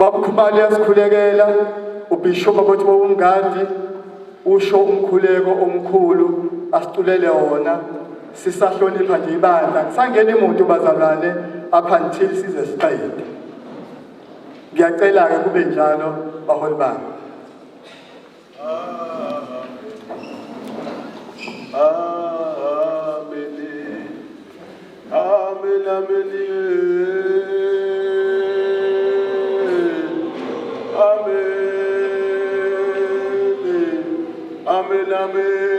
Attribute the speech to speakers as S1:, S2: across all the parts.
S1: Babukhumali yasikhulekela ubishop abathi womngadi usho umkhuleko omkhulu asitulele wona sisahlonipha nje ibandla kusangena imoto bazalwane up until size siqede. Ngiyacela ke kube njalo baholi bami. Amen. Amen. Amen.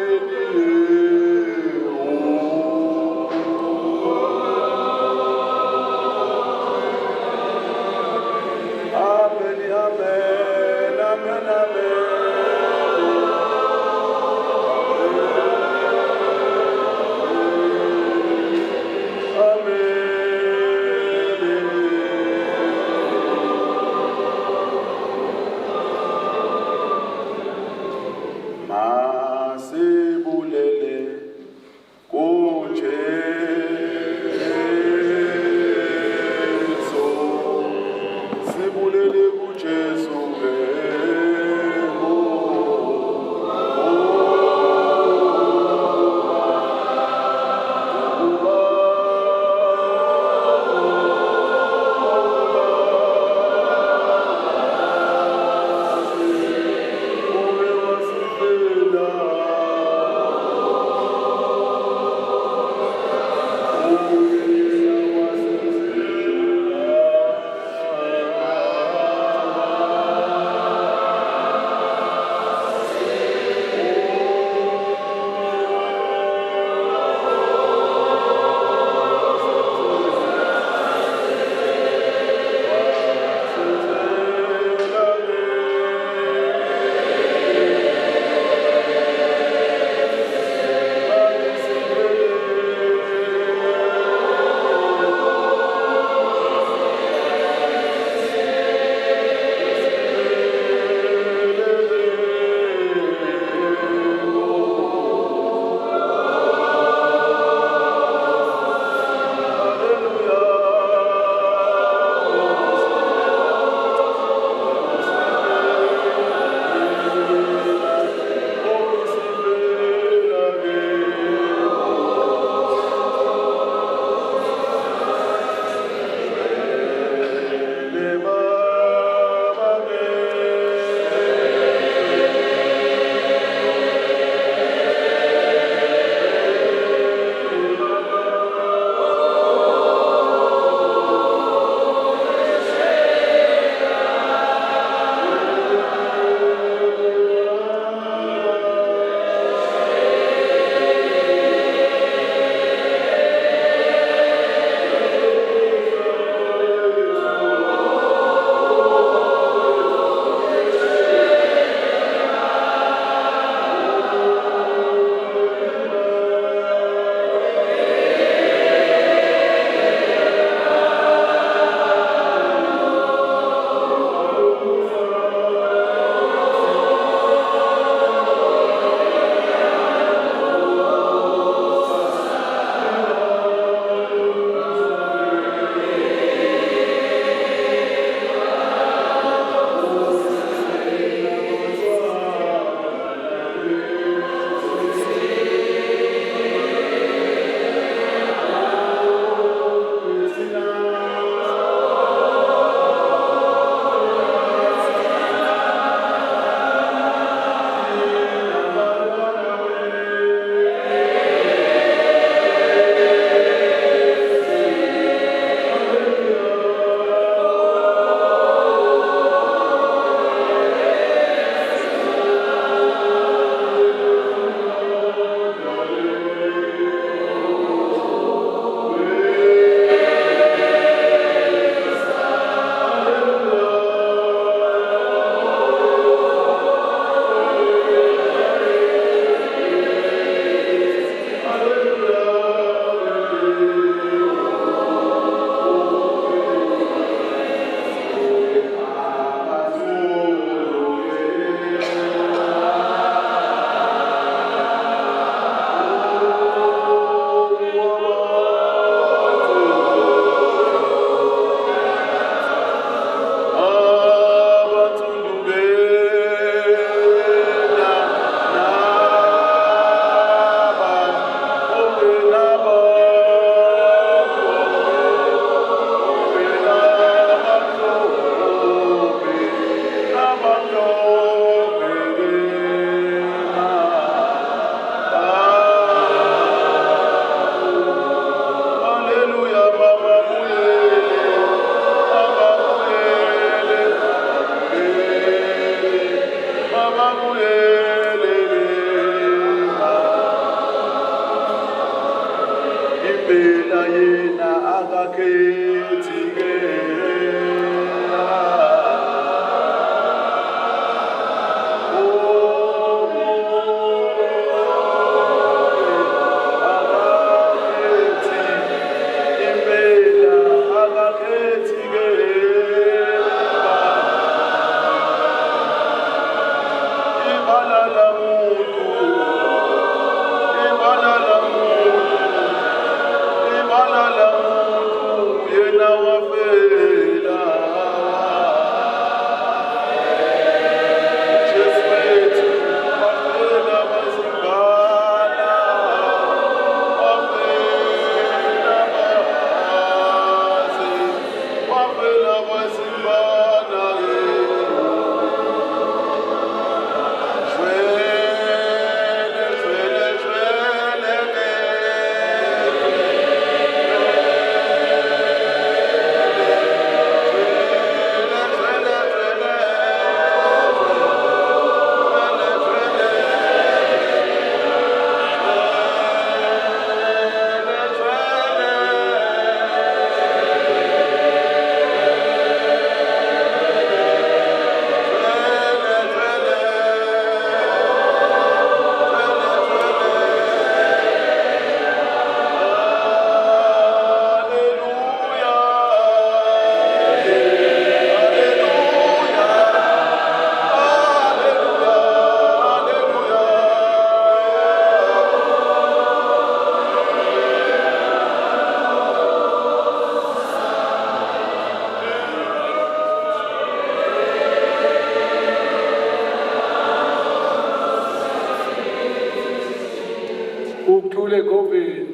S2: ukuthule goveni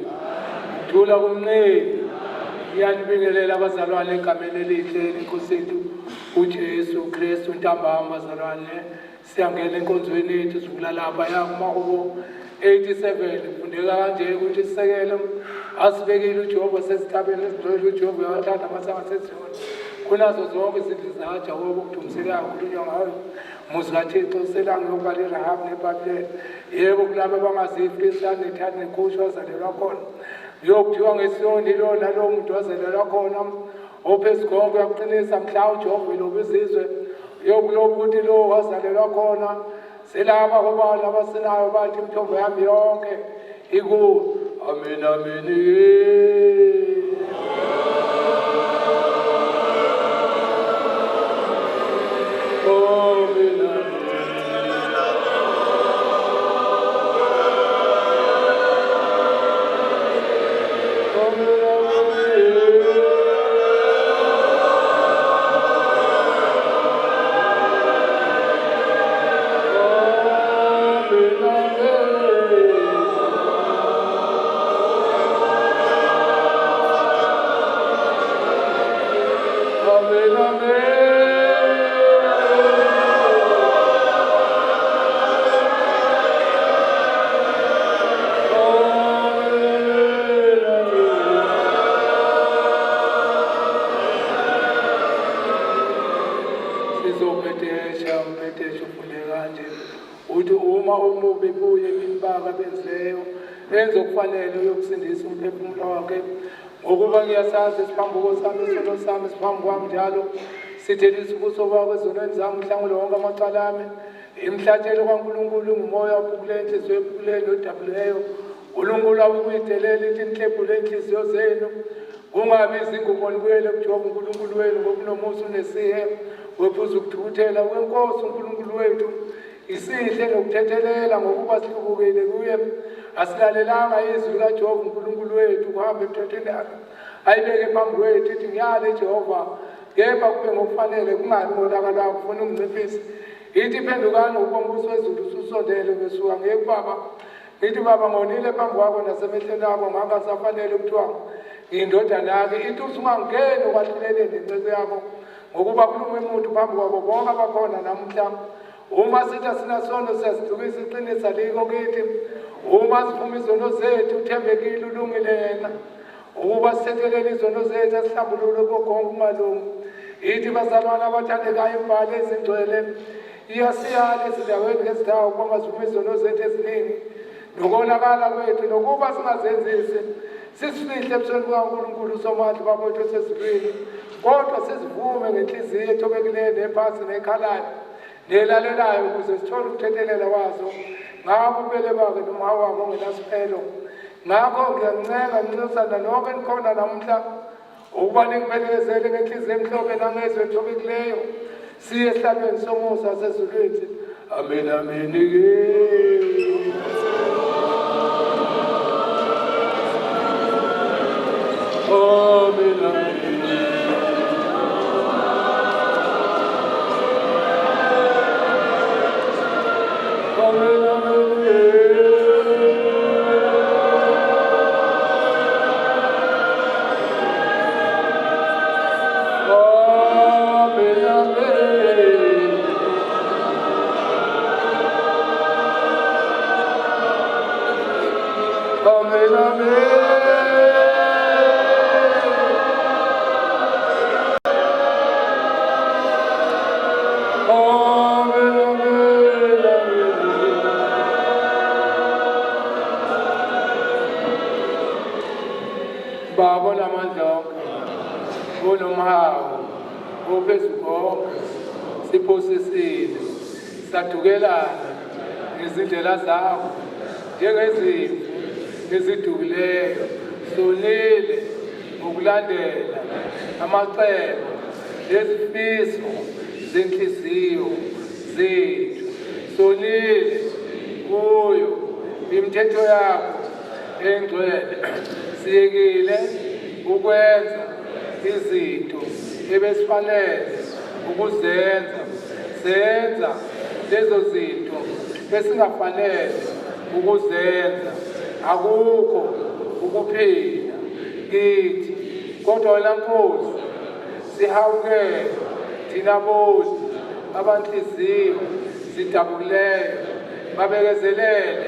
S2: ukuthula kumnene iyanibingelela abazalwane egameni elihle lenkosi yethu uJesu Kristu ntambama bazalwane siyangena enkonzweni yethu sivula lapha yakuma 87 kufundeka kanje ukuthi sisekele asibekile uJehova sesithabeni esigcwele uJehova uyathanda amasanga sesizona kunazo zonke izinto zikaJehova ukudumsekayo kukhulunywa ngayo muzi kaThixo selanga lokubala iRahab neBhabhileni yebo kulabo abangazifrislani nethathi nekhoshi wazalelwa khona yokuthiwa ngesiyoni lo nalowo muntu wazalelwa khona ophezulu konke uyakuqinisa mhla uJehova lobu izizwe yokulobu ukuthi lo wazalelwa khona selaba abantu abasinayo bathi imithombo yami yonke iku amen amen enzokufanele uyokusindisa umphefumulo wakhe ngokuba ngiyasazi isiphambuko sami isono sami siphambi kwami njalo sithelisa ubuso bakho ezonweni zami mhlawumbe wonke amacala ami imhlatshelo kaNkulunkulu ngumoya ophukule inhliziyo ephukule nodabuleyo uNkulunkulu awukuyidelela ithi inhlebhule inhliziyo zenu kungabi izingubo nibuyele kuJehova uNkulunkulu wenu ngokunomusa unesihe wephuza ukuthukuthela kwenkosi uNkulunkulu wethu isihle nokuthethelela ngokuba sihlukukile kuye asilalelanga izwi kaJehova uNkulunkulu wethu kuhamba emthethweni yakhe ayibeke phambi kwethu ithi ngiyale Jehova kepha kube ngokufanele kungabi ngonakalayo kufuna ukunginciphisa ithi phendukani ukombuso wezulu ususondele besuka ngeke baba ngithi baba ngonile phambi kwakho nasemehlweni akho ngangasafanele ukuthiwa ngiyindodana yakhe ithi usungangeni ukwahluleleni nenceku yakho ngokuba khuluma umuntu phambi kwabo bonke abakhona namuhla uma sithi asinasono siyazidukisa iqinisa liko kithi uma siphuma izono zethu uthembekile ulungile yena ukuba sithethelele izono zethu asihlambulule konke umalungu ithi bazalwane abathandekayo imbali ezingcwele iyasiyala ezindaweni ngezindawo ukuba masiphuma izono zethu eziningi nokonakala kwethu nokuba singazenzisi sisifihle ebusweni bukaNkulunkulu somandla babethu sesibili kodwa sizivume ngenhliziyo ethobekileyo nephansi nekhalayo nelalelayo ukuze sithole ukuthethelela kwazo ngabo ubele bakhe nomhawu wabo ongenasiphelo. Ngakho ngiyancenga nginxusana nonke nikhona namhla ukuba ningibekezele ngenhliziyo emhlophe nangezwe ethobekileyo siye esihlabeni somusa sezulwini. Amen, amen. Amen, amen. Baba namandla onomhawu ophezulu siphosisile sadukelana ngezindlela zakho njengezimvu ezidukileyo sonile ngokulandela amacebo nezifiso zenhliziyo zethu sonile kuyo imithetho yakho engcwele siyekile ukwenza izinto ebesifanele ukuzenza senza lezo zinto esingafanele ukuzenza akukho ukuphila kithi kodwa wena Nkosi sihawukele thina bodwa abanhliziyo zidabukileyo babekezelele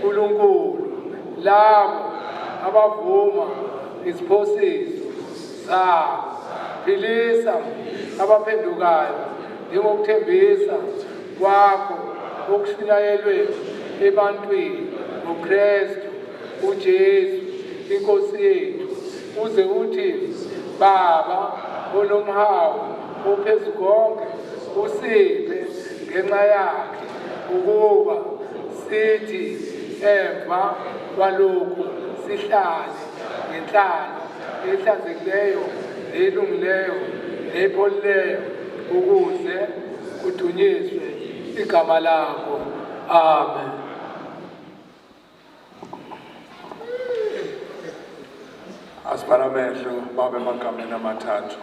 S2: uNkulunkulu labo abavuma isiphosiso sakho. Philisa abaphendukayo njengokuthembisa kwakho okushunyayelwe ebantwini ngoKristu uJesu inkosi yethu uze uthi Baba onomhawu ophezulu konke usiphe ngenxa yakhe ukuba sithi emva kwalokhu sihlale ngenhlalo ehlanzekileyo elungileyo epholileyo ukuze kudunyiswe igama lakho. Amen.
S3: Asiparamehlo babe magameni amathathu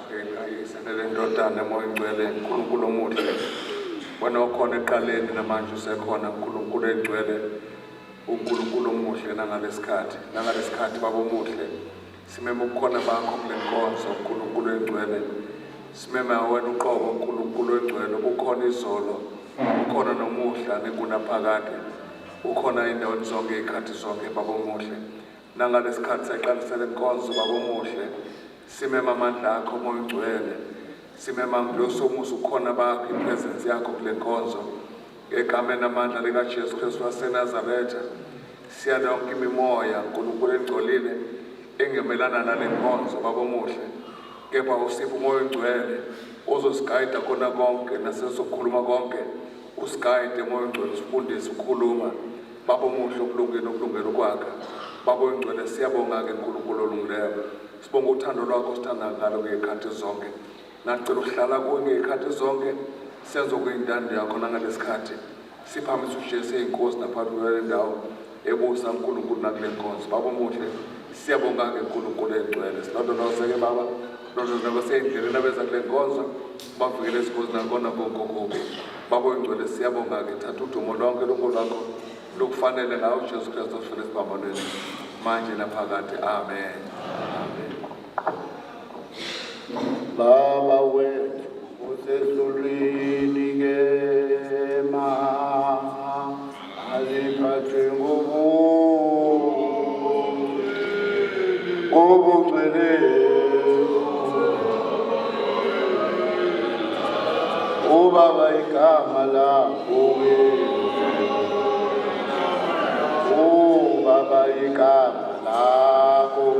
S3: esenele ndodana moya ingcwele uNkulunkulu omuhle wena okhona eqaleni namanje usekhona uNkulunkulu engcwele uNkulunkulu omuhle nangalesikhathi baba omuhle simeme ukukhona bakho kule nkonzo uNkulunkulu engcwele simeme wena uqobo uNkulunkulu engcwele ukhona izolo ukhona nomuhla nekunaphakade ukhona indawo zonke izikhathi zonke baba omuhle nangalesikhathi saqalisela inkonzo baba omuhle simeme amandla akho moya ingcwele simeme ngilosomusa ukhona bakho ipresence yakho kule nkonzo egameni amandla likaJesu Kristu waseNazaretha siyada yonke imimoya uNkulunkulu engcolile engemelana nale nkonzo baba omuhle kepha usipho umoya ingcwele ozosigayida khona konke nasesokukhuluma konke usigayide moya ingcwele usifundise ukukhuluma baba omuhle okulungele ukwakha baba ingcwele siyabonga-ke uNkulunkulu olungileyo sibonga uthando lwakho sithanda ngalo ngey'khathi zonke nacela ukuhlala kuwe ngey'khathi zonke senze okuyintando yakho nangalesikhathi siphamise uJesu eyinkosi naphakathi kwale ndawo ebusa uNkulunkulu nakule nkonzo baba omuhle siyabonga-ke uNkulunkulu engcwele silondoloze-ke baba londoloze baseyindleleni abeza kule nkonzo bavikele ezinkozi nakona konke baba ingcwele siyabonga-ke thatha udumo lonke lungo lwakho lukufanele ngawo uJesu Kristu osifele esiphambanweni manje naphakade. Amen.
S4: Baba wethu usezulwini ngema aliphathwe ngobungcwele ubaba igama lakho ubaba igama lakho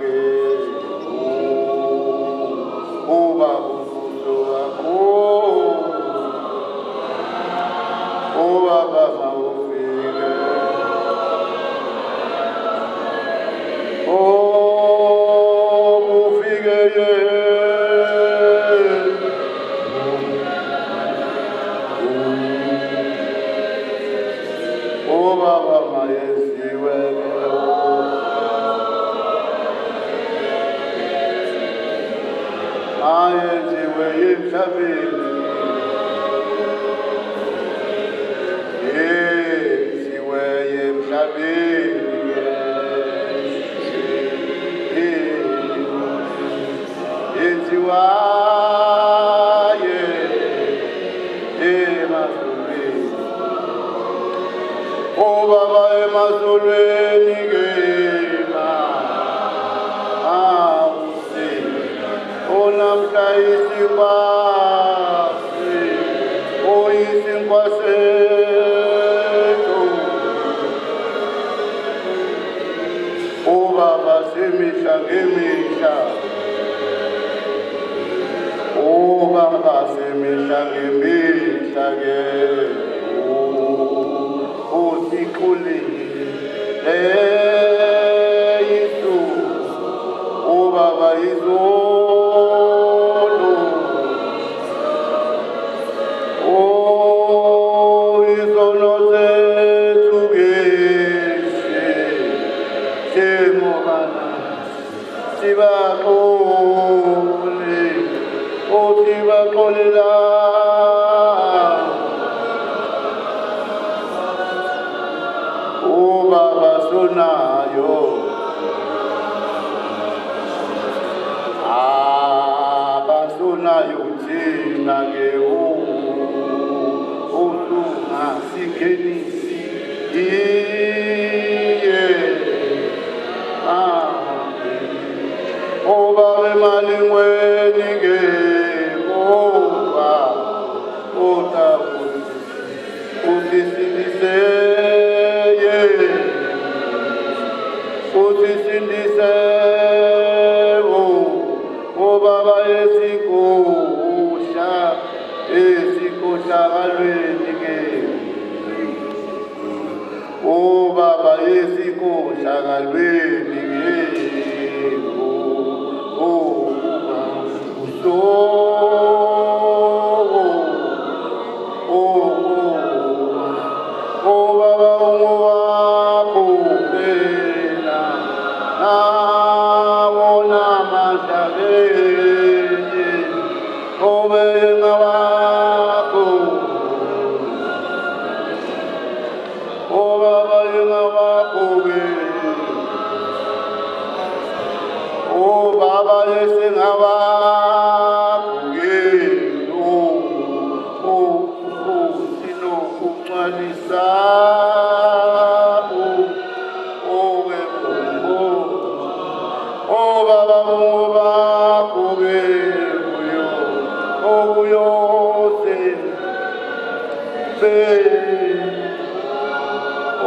S4: emhlabeni yenziwe emhlabeni yenziwaye emazulwini obaba emazulwini ngema awusi onamhla isikwasi oyisinkwa sethu obaba semihla ngemihla obaba semihla ngemihla ke usikhulile Yesu obaba izolo izolo zethu keshe njengobana sibaxole sibaxolela obaba sonayo abasonayo thina ke usungasingenisi iye obaba emalingweni ke oba otabusi usisindise usisindise obaba esikhohlakalweni ke obaba esikhohlakalweni ke obaba ungowakho phela nawona madlakeni obenga wakho obaba yenga wakho ke obaba yesingawakho ke sinokuncwalisa obaba bakho ke okuyose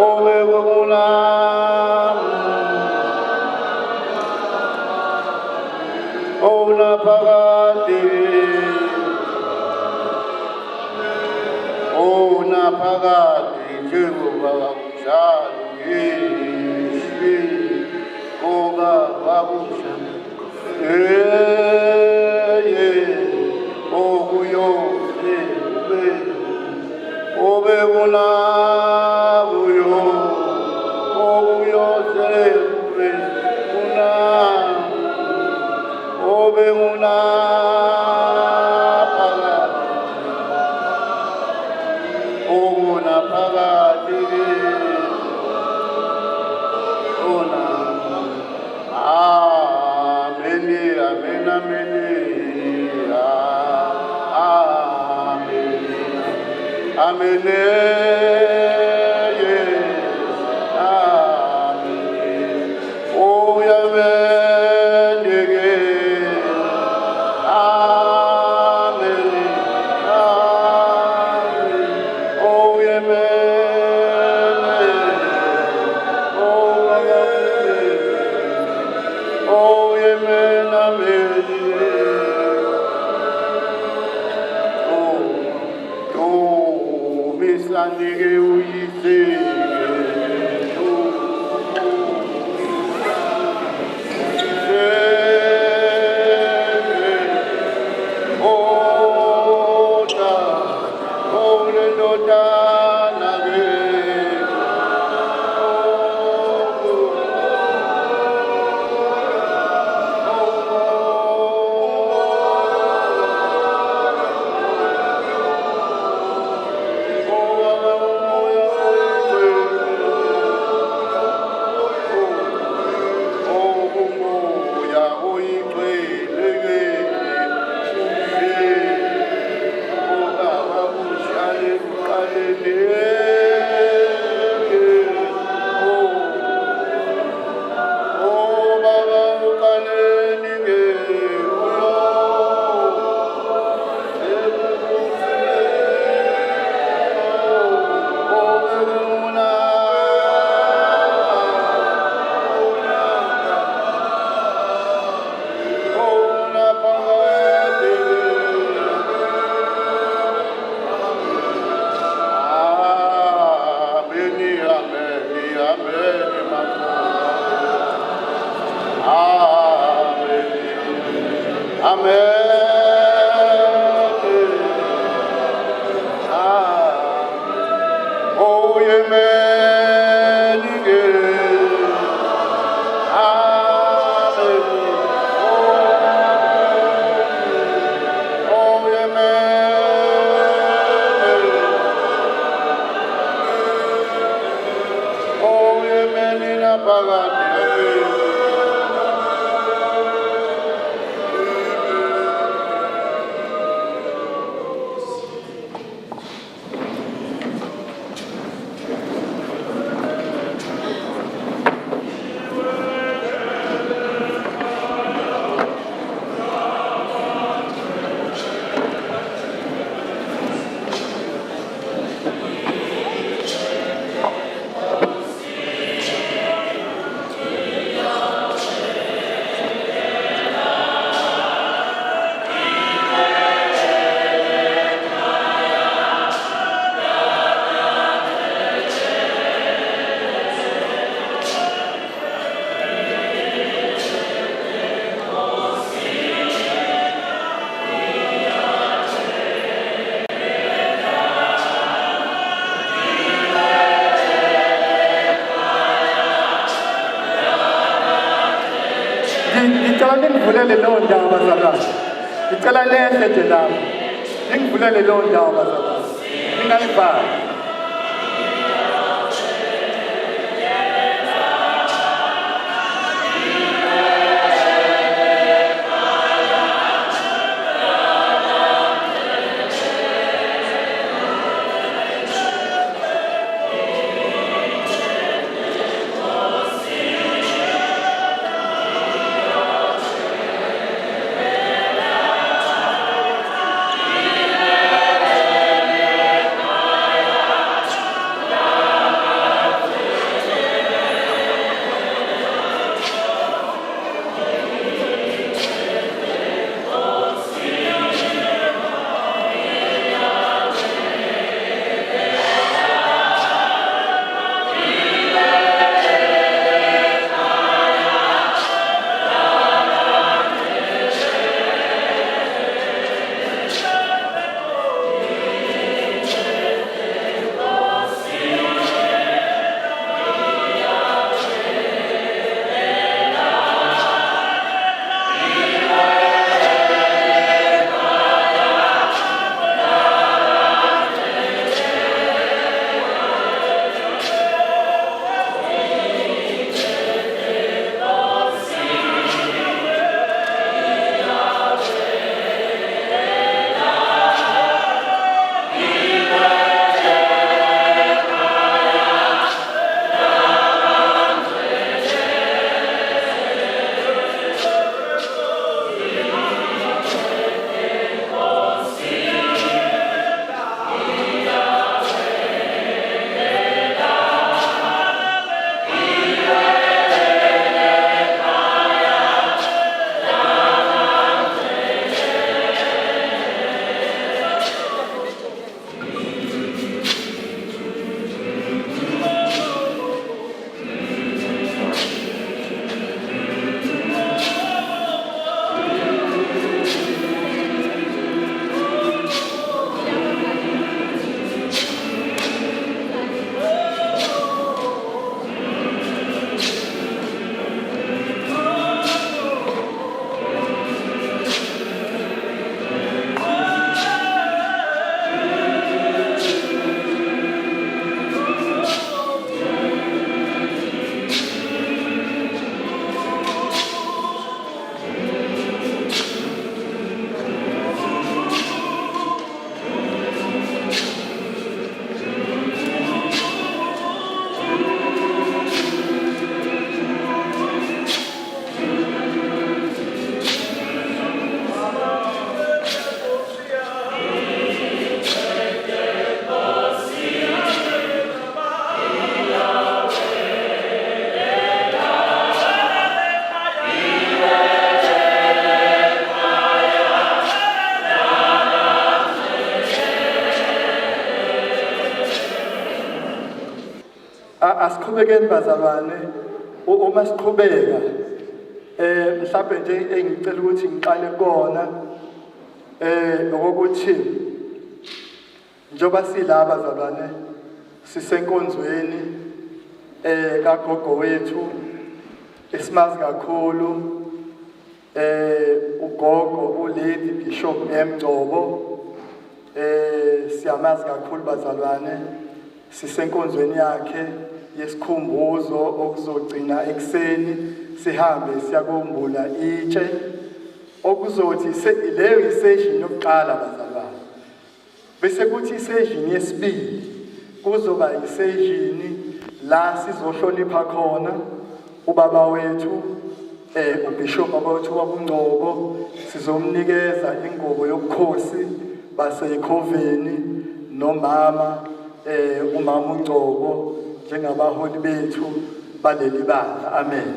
S4: obekona phakade njengoba kunjalo ngeshi ngoba wakunjalo okuyose obekona kuyo okuyose kuna obekuna Amen. Amen. Oh, amen. Amen. Amen. Oh, amen. Oh, amen. Oh, amen. Amen. Mislandige uyise Oh, amen.
S1: Ngicela ningivulele leyo ndawo bazalwane. Ngicela lehle nje lapho. Ningivulele leyo ndawo bazalwane. Ningayivali. Asiqhubekeni bazalwane uma siqhubeka Mhlawumbe nje engicela ukuthi ngiqale kona ngokuthi njoba silaba bazalwane sisenkonzweni kagogo wethu esimazi kakhulu ugogo uLady Bishop Mgcobo siyamazi kakhulu bazalwane sisenkonzweni yakhe yesikhumbuzo okuzogcina ekseni sihambe siyakumbula itshe okuzothi leyo isession yokuqala bazalwane bese kuthi isession yesibili kuzoba isession la sizohlonipha khona ubaba wethu uBishop wethu wabuNgcobo sizomnikeza ingubo yobukhosi baseKhoveni nomama umama uNgcobo njengabaholi bethu baleli bandla. Amen.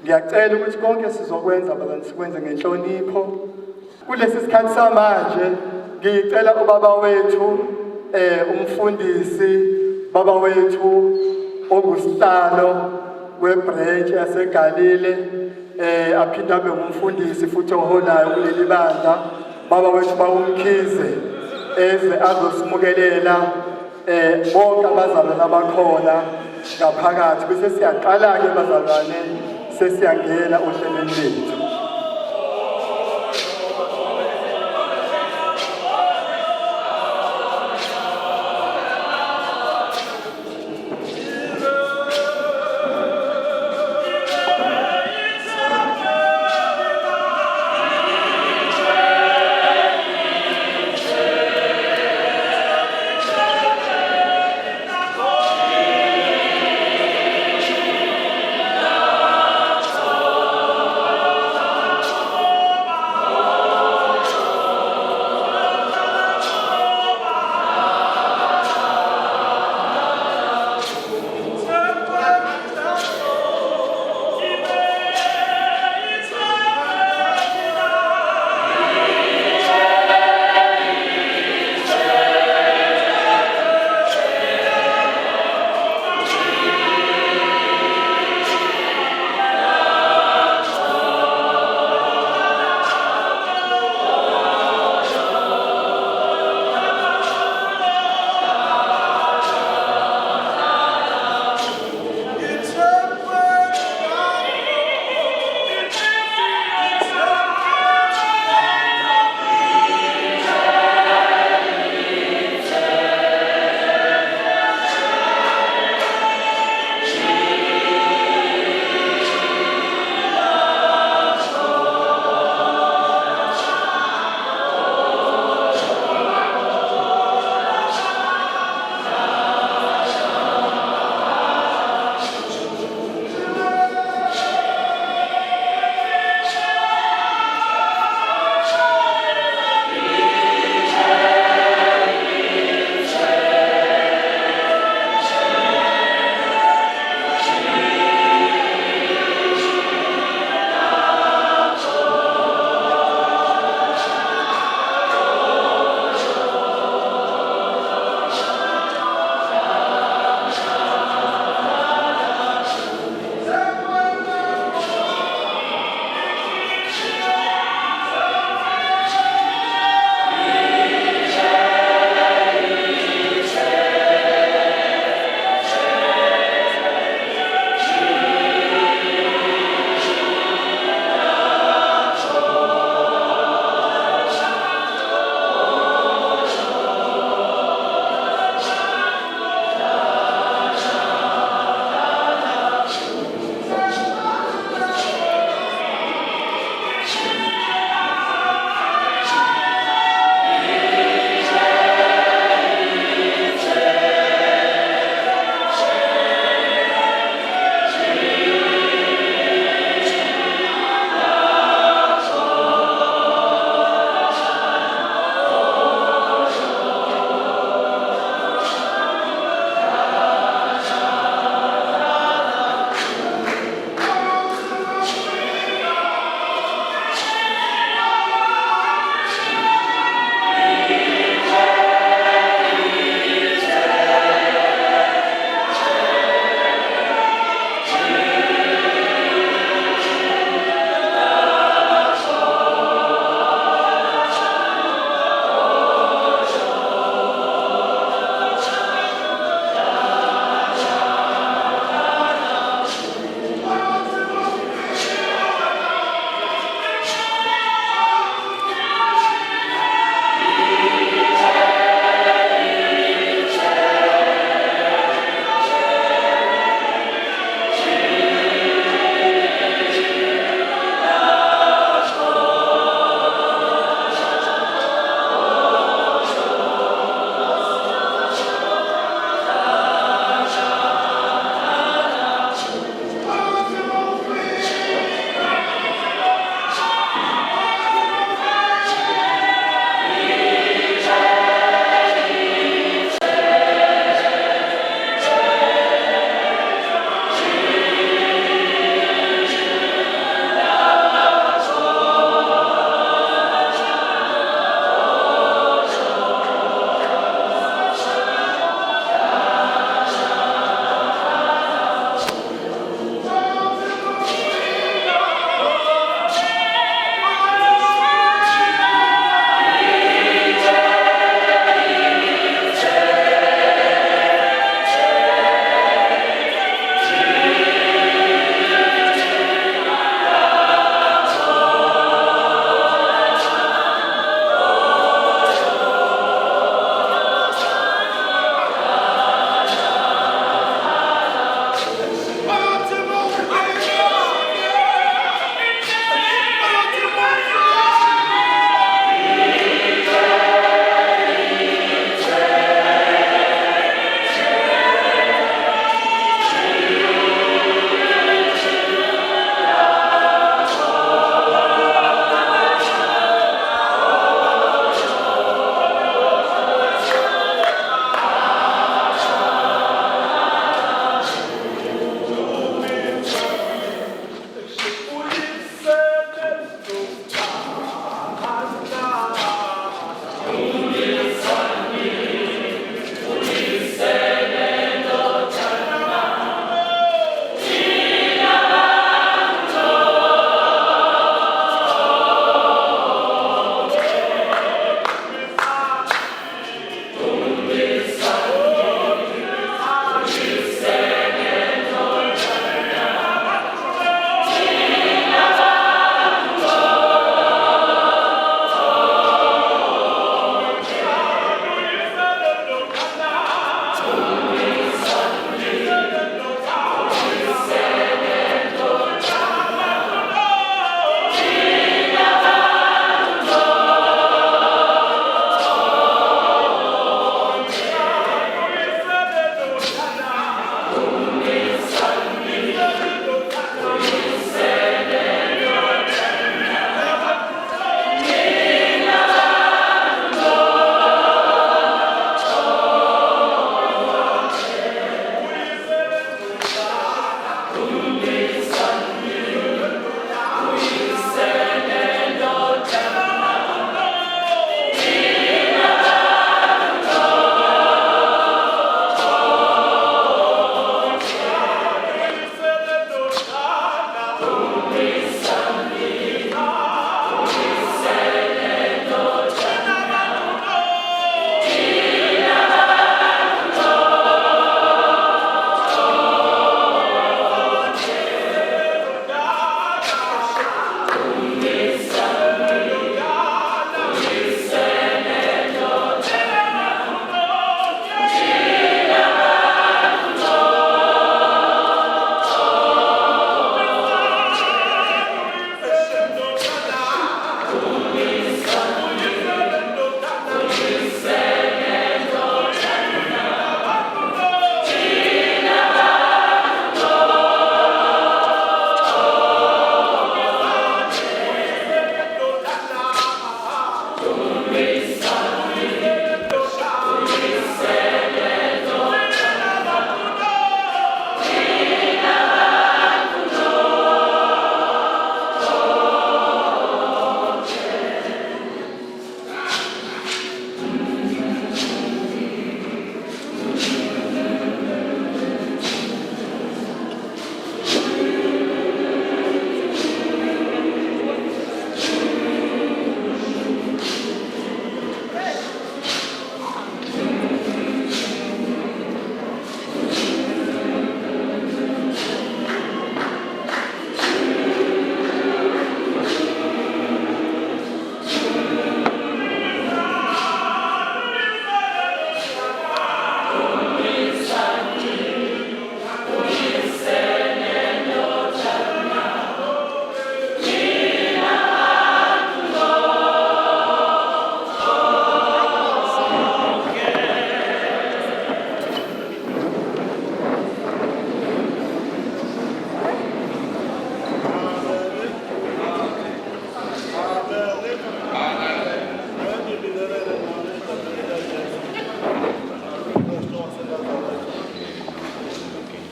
S1: Ngiyacela ukuthi konke sizokwenza bazalwane sikwenze ngenhlonipho kulesi sikhathi samanje. Ngicela ubaba wethu umfundisi baba wethu ongusihlalo webranch yaseGalile aphinda abe ngumfundisi futhi oholayo kuleli bandla baba wethu bawumkhize eze azosimukelela bonke abazalwane abakhona ngaphakathi bese siyaqala ke bazalwane sesiyangena ohlelweni lethu.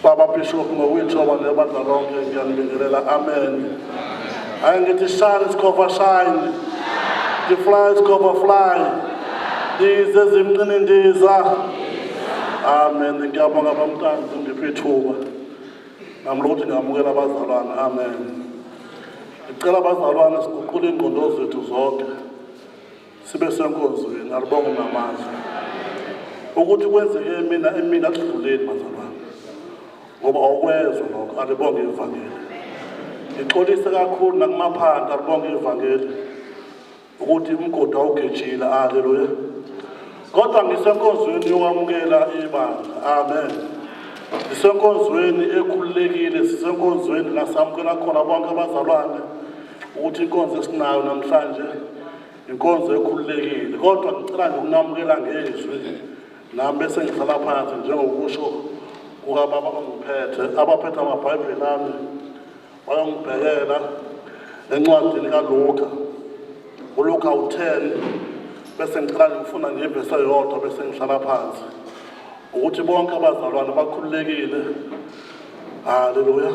S4: Baba Bishop ngowithoba nebandla lonke ngiyanibingelela amen. Angithi shine cover shine, the flies cover fly, ndize zimqini ndiza. Amen. Ngiyabonga bamntwana ngiphe ithuba nami lokuthi ngamukela abazalwane amen. Ngicela abazalwane siguqule ingqondo zethu zonke sibe senkonzweni alibonge namazwi ukuthi kwenzeke emina kudluleni bazalwane ngoba awukwezwa lokho alibonge ivangeli. Ngixolise kakhulu nakumaphandle alibonge ivangeli ukuthi umgodi awugejile haleluya. Kodwa ngisenkonzweni yokwamukela ibandla amen. Ngisenkonzweni ekhululekile sisenkonzweni la samukela khona bonke abazalwane ukuthi inkonzo esinayo namhlanje inkonzo ekhululekile. Kodwa ngicela nje ukunamukela ngezwi nami bese ngihlala phansi njengokusho kukababa ongiphethe abaphethe amabhayibheli ami bayongibhekela encwadini kaLuka uLuka 10 bese ngicela ngifuna ngivese yodwa bese ngihlala phansi ukuthi bonke abazalwane bakhululekile haleluya.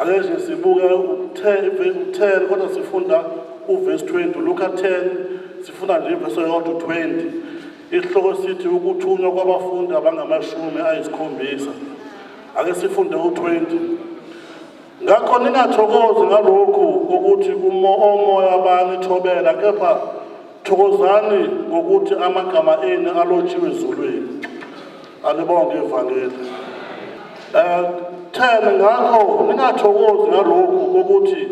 S4: Ake nje sibuke 10 kodwa sifunda uverse 20 Luka 10 sifunda nje ivese yodwa 20 isihloko sithi ukuthunywa kwabafundi abangamashumi ayisikhombisa. Ake sifunde u20 ngakho ningathokozi ngalokhu ukuthi omoya banithobela kepha thokozani ngokuthi amagama enu alotshiwe ezulwini. Alibonge ivangeli. 10 ngakho ningathokozi ngalokhu ukuthi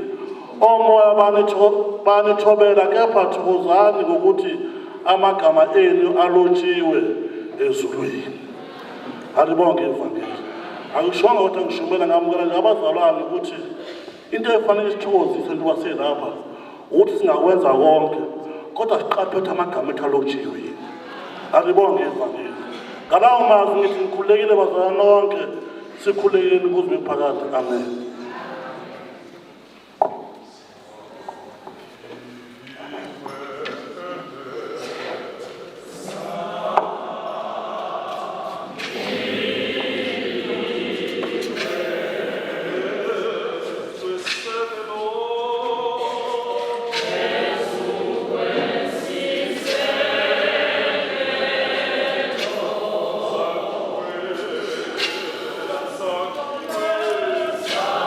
S4: omoya banithobela kepha thokozani ngokuthi amagama enu alotshiwe ezulwini. Alibonge ivangeli. Angishonga ukuthi ngishumela ngamukela nje abazalwane ukuthi into efanele sithokozise into waselapha ukuthi singakwenza konke kodwa siqaphethe amagama ethu alotshiwe. Alibonge ivangeli. Ngalawo mazwi ngithi ngikhulekile bazalwane bonke sikhulekeni kuze phakathi amen.
S5: Sa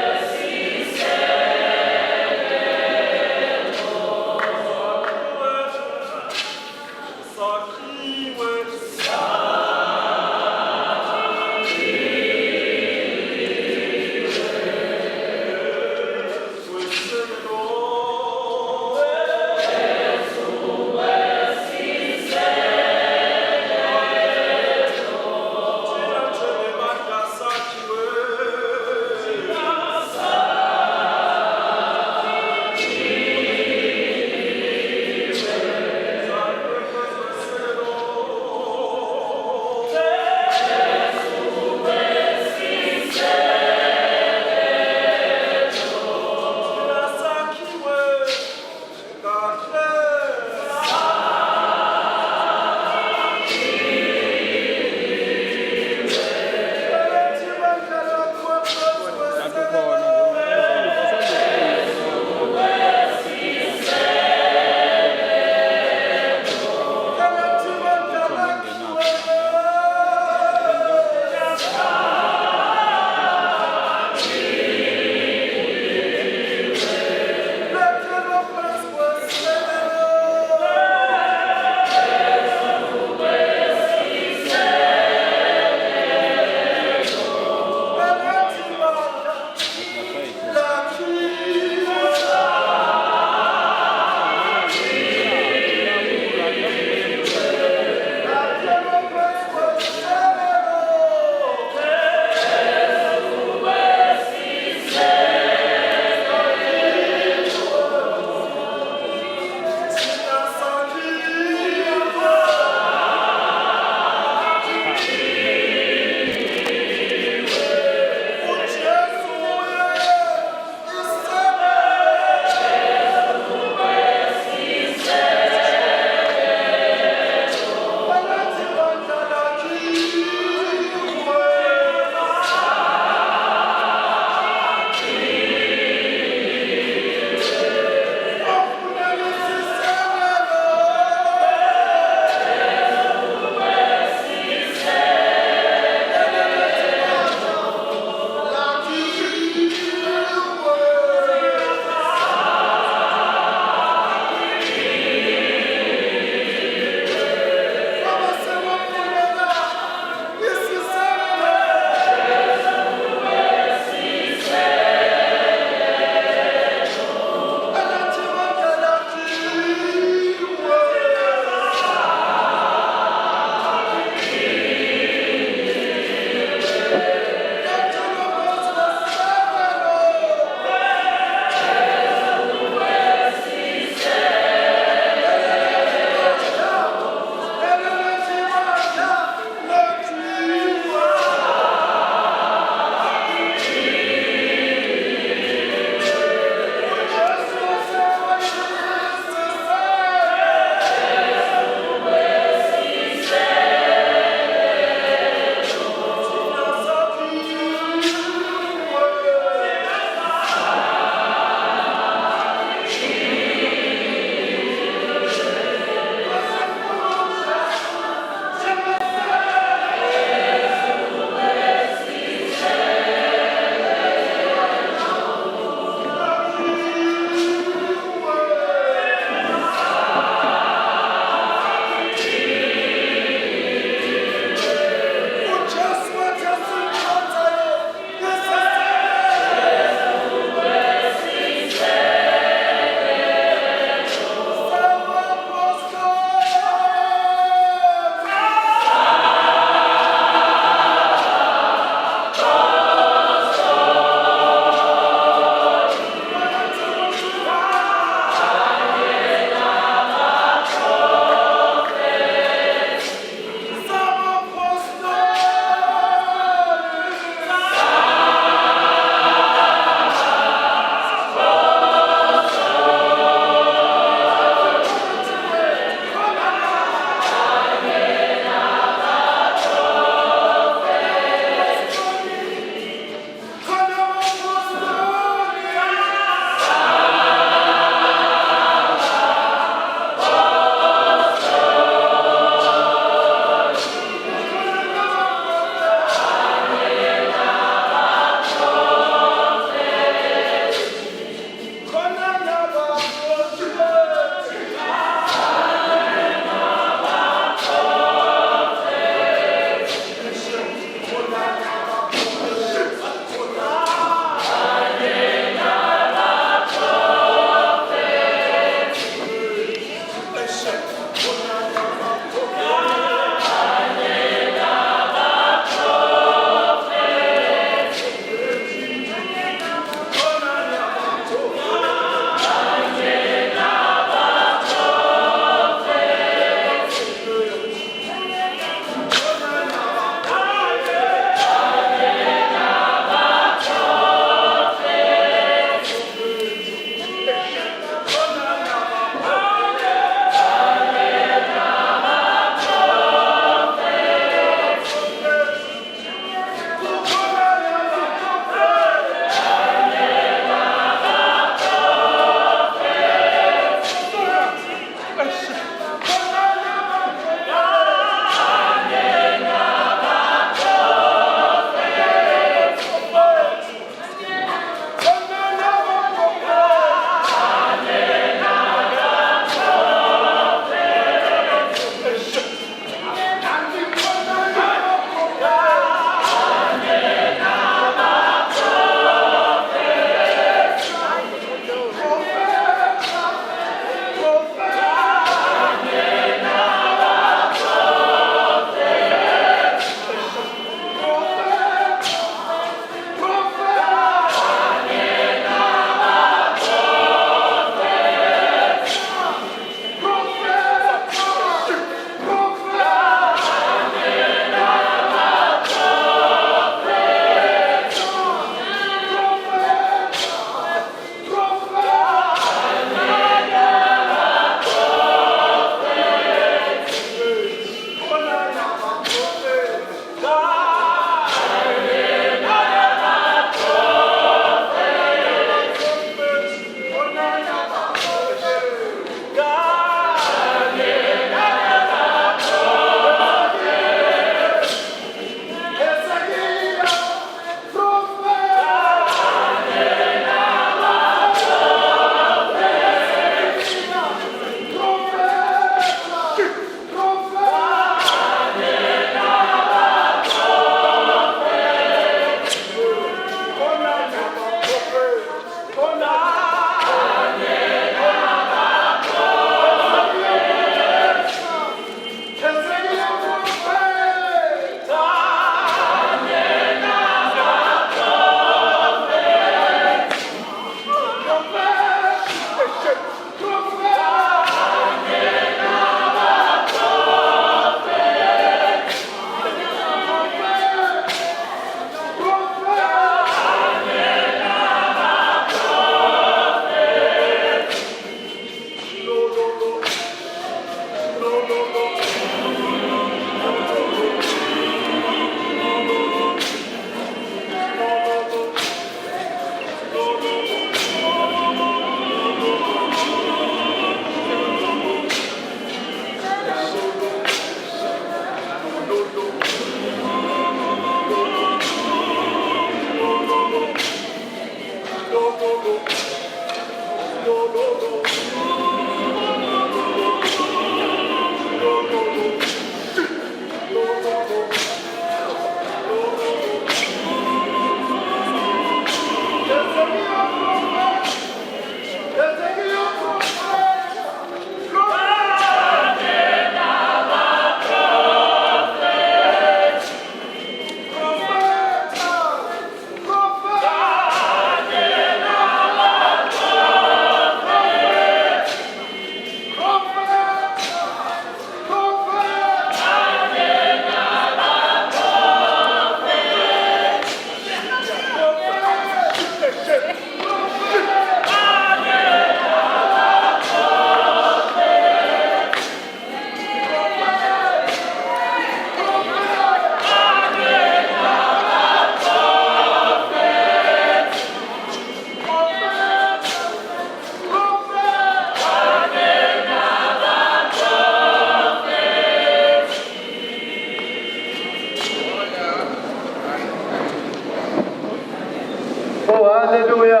S1: Haleluya.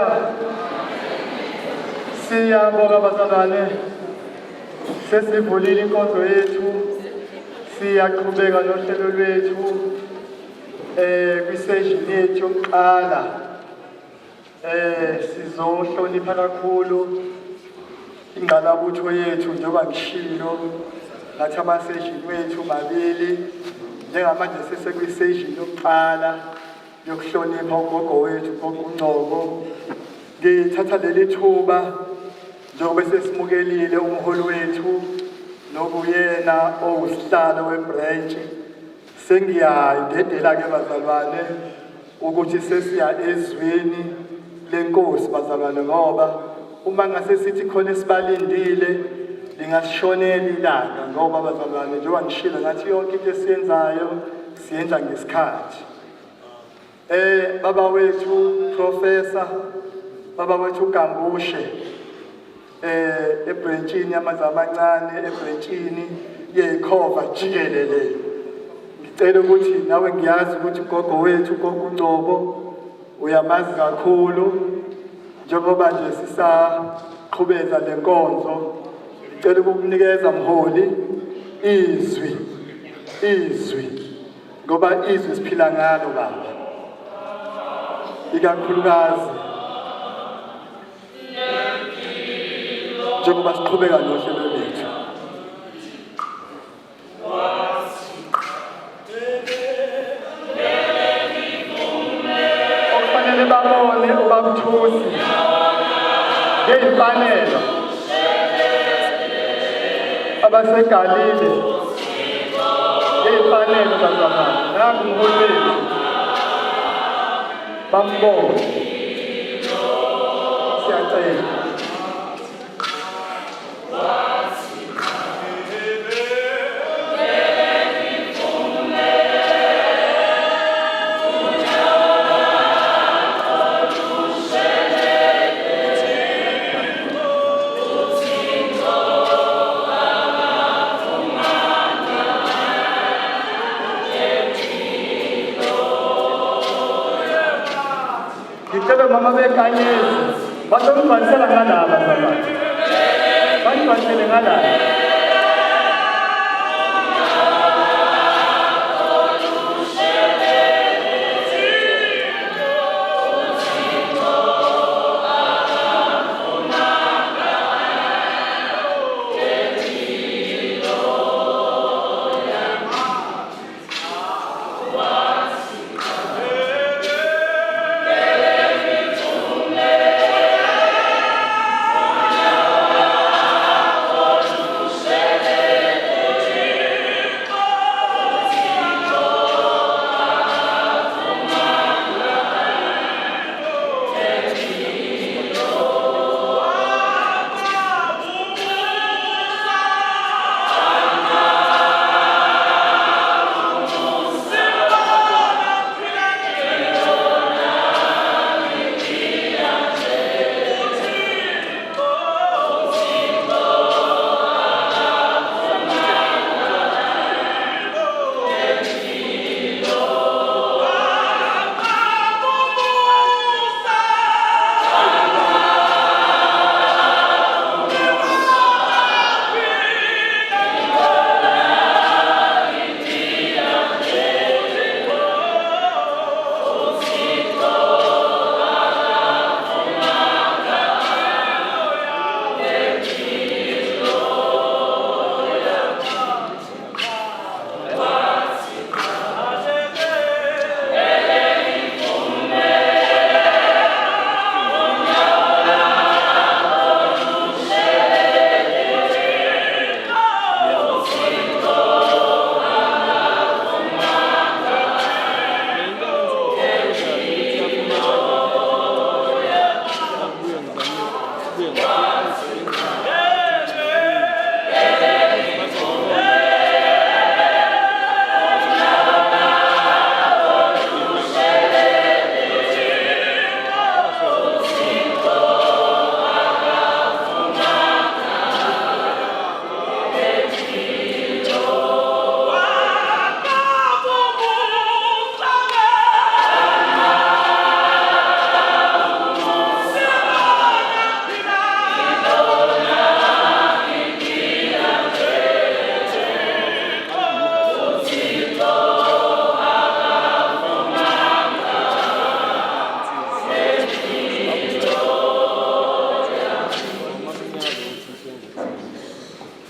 S1: Siyabonga bazalwane. Sesivulile inkonzo yethu. Siyaqhubeka nohlelo lwethu kwisession yethu yokuqala. Sizohlonipha kakhulu ingqalabutho yethu njengoba ngishilo nathi ama-session wethu mabili njengamanje sesekwi-session yokuqala yokuhlonipha ugogo wethu ugogo uNgcobo. Ngithatha leli thuba njengoba sesimukelile umholi wethu nokuyena owusihlalo webranch. Sengiyayidedela ke bazalwane ukuthi sesiya ezweni lenkosi bazalwane, ngoba uma ngase sithi khona esibalindile lingasishonela ilanga, ngoba bazalwane njengoba ngishilo ngathi yonke into esiyenzayo siyenza ngesikhathi. Baba wethu Professor, baba wethu Gambushe ebranchini yamanzi amancane, ebranchini yekhova jikelele. Ngicela ukuthi nawe ngiyazi ukuthi ugogo wethu ugogo uNgcobo uyamazi kakhulu njengoba nje sisaqhubeza lenkonzo. Ngicela ukukunikeza mholi izwi ngoba izwi siphila ngalo baba, ikakhulukazi njengoba siqhubeka nohlelo lwethu. Okufanele babone ubabuthusi ngey'mfanelo abaseGalile ngey'mfanelo bazalwane, nangu umholi wethu bambone. Siyacela. Ngicela mama beKanyezi bazongibhalisela ngalaba bazalwane, bangibhalisele ngalaba.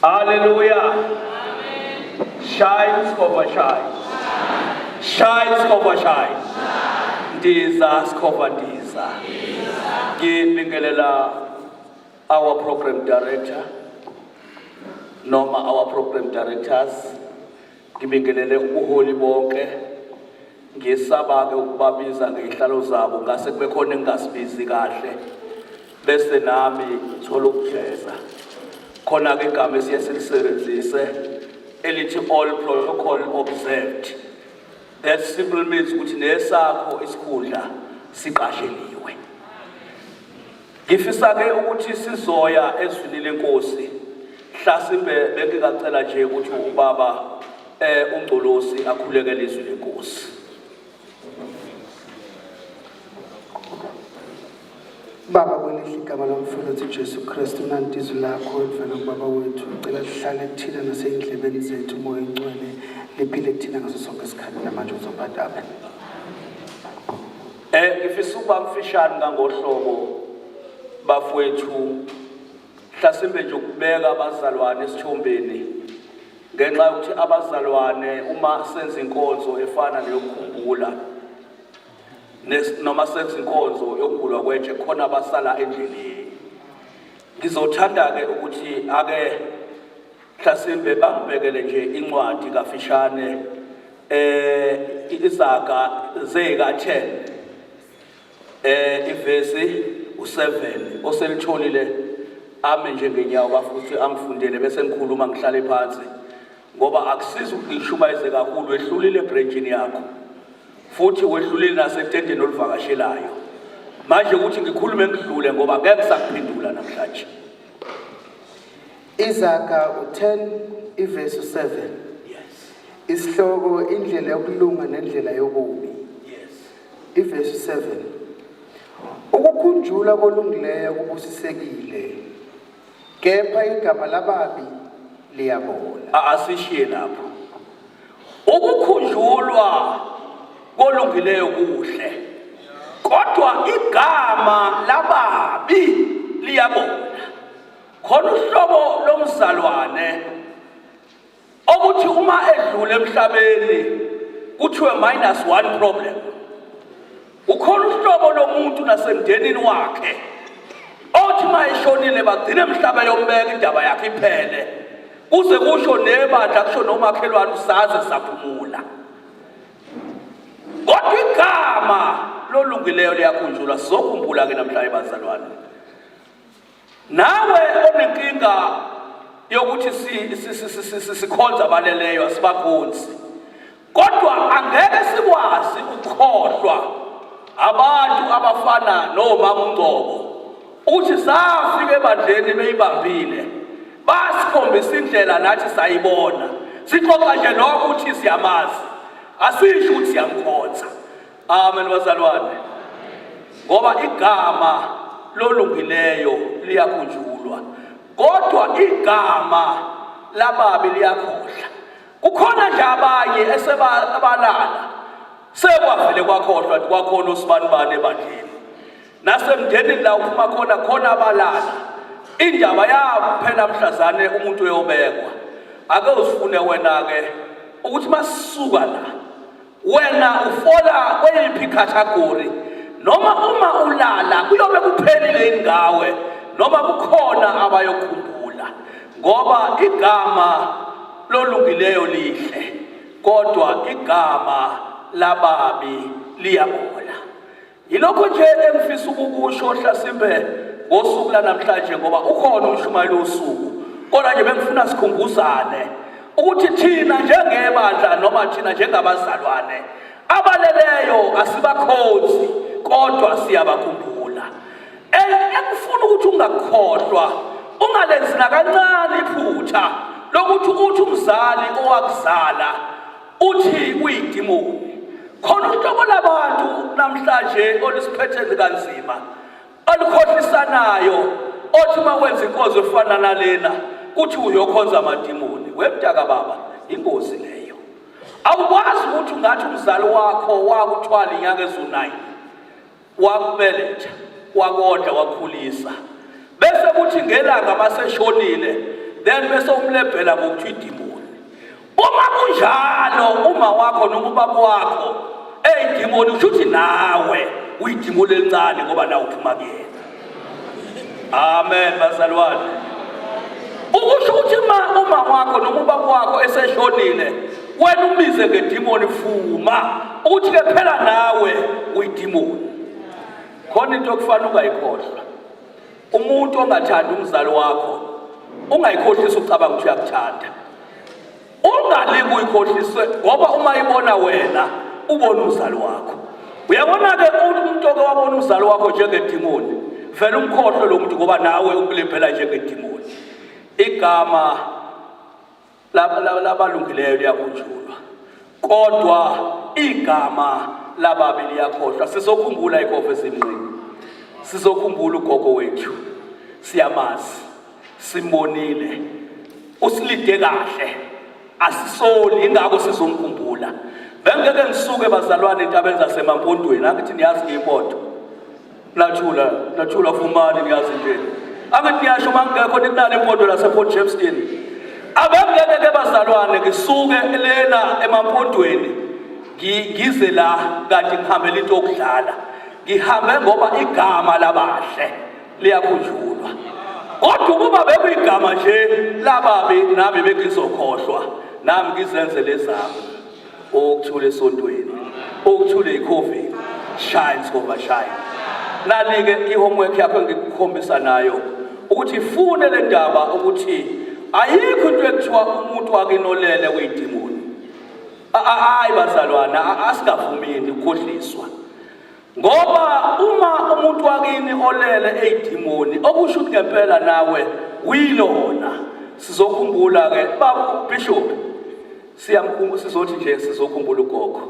S5: Hallelujah. Shines over shine. Shines over shine. Ndiza skova ndiza. Ngibingelela our program director noma our program directors. Ngibingelele ubuholi bonke. Ngisaba ke ukubabiza ngezihlalo zabo ngase kube khona engasibizi kahle. Bese nami ngithola ukujeza. Khona ke igama esiyaselisebenzise elithi all protocol observed. That simply means ukuthi nesakho isikhundla siqasheliwe. Ngifisa ke ukuthi sizoya ezwini lenkosi. Mhlasimbe bengicela nje ukuthi ubaba uNgcolosi akhulekele izwi lenkosi.
S6: Baba kwelihle igama lomfundisi uJesu Kristu nanti izwi lakho elivela kubaba wethu ucela lihlale kuthina naseyindlebeni zethu umoya ingcwele liphile kuthina ngaso sonke isikhathi namanje uzobhadaba.
S5: Ngifisa ukuba mfishane ngohlobo bafowethu mhlasimbe nje ukubeka abazalwane esithombeni ngenxa yokuthi abazalwane uma senza inkonzo efana neyokukhumbula noma senza inkonzo yokugulwa kwenje khona abasala endleleni. Ngizothanda ke ukuthi ake mhlasimbe bangibekele nje incwadi kafishane izaga zeka 10 ivesi u7 oselitholile ame nje ngenyawo bafuthi angifundele bese ngikhuluma ngihlale phansi ngoba akusizi ukuyishumayeze kakhulu wehlulile branchini yakho futhi wehlulile nasetendeni oluvakashelayo manje ukuthi ngikhulume ngidlule ngoba ngeke sakuphendula namhlanje.
S6: Izaga u10 ivesi u7.
S5: Yes.
S6: Isihloko indlela yokulunga nendlela yobubi.
S5: Yes.
S6: Ivesi 7. Ukukhunjula kolungileyo kubusisekile. Kepha igama lababi liyabola.
S5: Asishiye lapho. Ukukhunjulwa kolungileyo kuhle. Kodwa igama lababi liyabola. Khona uhlobo lomzalwane ukuthi uma edlule emhlabeni kuthiwe -1 problem. Ukhona uhlobo lomuntu nasemndenini wakhe othi mayishonile bagcine emhlaba yombeka indaba yakhe iphele kuze kusho nebandla kusho nomakhelwane usaze saphumula. Kodwa igama lolungileyo liyakhunjulwa sizokhumbula ke namhlanje bazalwane. Nawe onenkinga yokuthi sikhonza abaleleyo asibakhonzi. Kodwa angeke sikwazi ukukhohlwa abantu abafana nomama uNgcobo uthi safika ebandleni beyibambile basikhombisa indlela nathi sayibona sixoxa nje lokho uthi siyamazi asisho ukuthi siyamkhonza. Amen bazalwane. Ngoba igama lolungileyo liyakhunjulwa kodwa igama lababi liyakhohla. Kukhona nje abanye esebalala sekwavele kwakhohlwa kwakhona usibanibani ebandleni nasemndenini la uphuma khona abalala indaba yaphela mhlazane umuntu uyobekwa. Ake usifune wena ke ukuthi masisuka la wena ufola kweyiphi category noma uma ulala kuyobe kuphelile ingawe noma kukhona abayokhumbula ngoba igama lolungileyo lihle kodwa igama lababi liyabola. Yilokho nje engifisa ukukusho Hlasimbe ngosuku lanamhlanje ngoba ukhona umshumayelo wosuku kodwa nje bengifuna sikhumbuzane ukuthi thina njengebandla noma thina njengabazalwane abaleleyo asibakhonzi kodwa siyabakhumbula. Engifuna ukuthi ungakhohlwa ungalenzi nakancane iphutha lokuthi uthi umzali owakuzala uthi uyidimoni. Khona uhlobo labantu namhlanje olisiphethe kanzima alikhohlisanayo othi mawenza inkonzo efana nalena kuthi uyokhonza amadimoni. Wemdaka baba ingozi leyo. Awukwazi ukuthi ungathi umzali wakho wakuthwala inyanga ezu9 wakubeletha wakondla wakhulisa bese kuthi ngelanga maseshonile then bese umlebhela ngokuthi idimoni. Uma kunjalo uma wakho noma ubaba wakho eyidimoni usho ukuthi nawe uyidimoni elincane ngoba nawe uphuma kuyena. Amen bazalwane. Ukusho ukuthi uma wakho noma ubaba wakho eseshonile wena ubize ngedimoni fuma ukuthi ke phela nawe uyidimoni. Khona into okufanele ungayikhohlwa. Umuntu ongathanda umzali wakho ungayikhohlisa ucabanga ukuthi uyakuthanda. Ungaliki uyikhohliswe ngoba uma ibona wena ubona umzali wakho. Uyabona ke umuntu oke wabona umzali wakho njengedimoni vele umkhohlwe lo muntu ngoba nawe ukulephela njengedimoni. Igama labalungileyo liyakhunjulwa kodwa igama lababi liyakhohlwa. Sizokhumbula ikhofe esimnqini, sizokhumbula ugogo wethu, siyamazi, simbonile, usilide kahle, asisoli ingakho sizomkhumbula. Bengeke ngisuke bazalwane entabeni zasemampondweni, angithi niyazi ngiyimpondo lathula Fumani niyazi nje, angithi niyasho mangekho nikunani impondo lasePort Shepstone. Abangeke ke bazalwane ngisuke lena emampondweni ngize la kanti ngihambela into yokudlala, ngihambe ngoba igama labahle liyakhunjulwa. Kodwa ukuba bekuyigama nje lababi nami bengizokhohlwa, nami ngizenze lezami okuthule esontweni, okuthule iCovid, shines over shine. Nalike ihomework yakho ngikukhombisa nayo ukuthi ifune le ndaba ukuthi ayikho into ekuthiwa umuntu wakinolele kuyidimoni. Hayi bazalwana, asikavumini ukukhohliswa. Ngoba uma umuntu wakini olele eyidimoni okusho ukuthi ngempela nawe uyilona. Sizokhumbula ke baba Bishop, siyamkhumbula, sizothi nje sizokhumbula ugogo.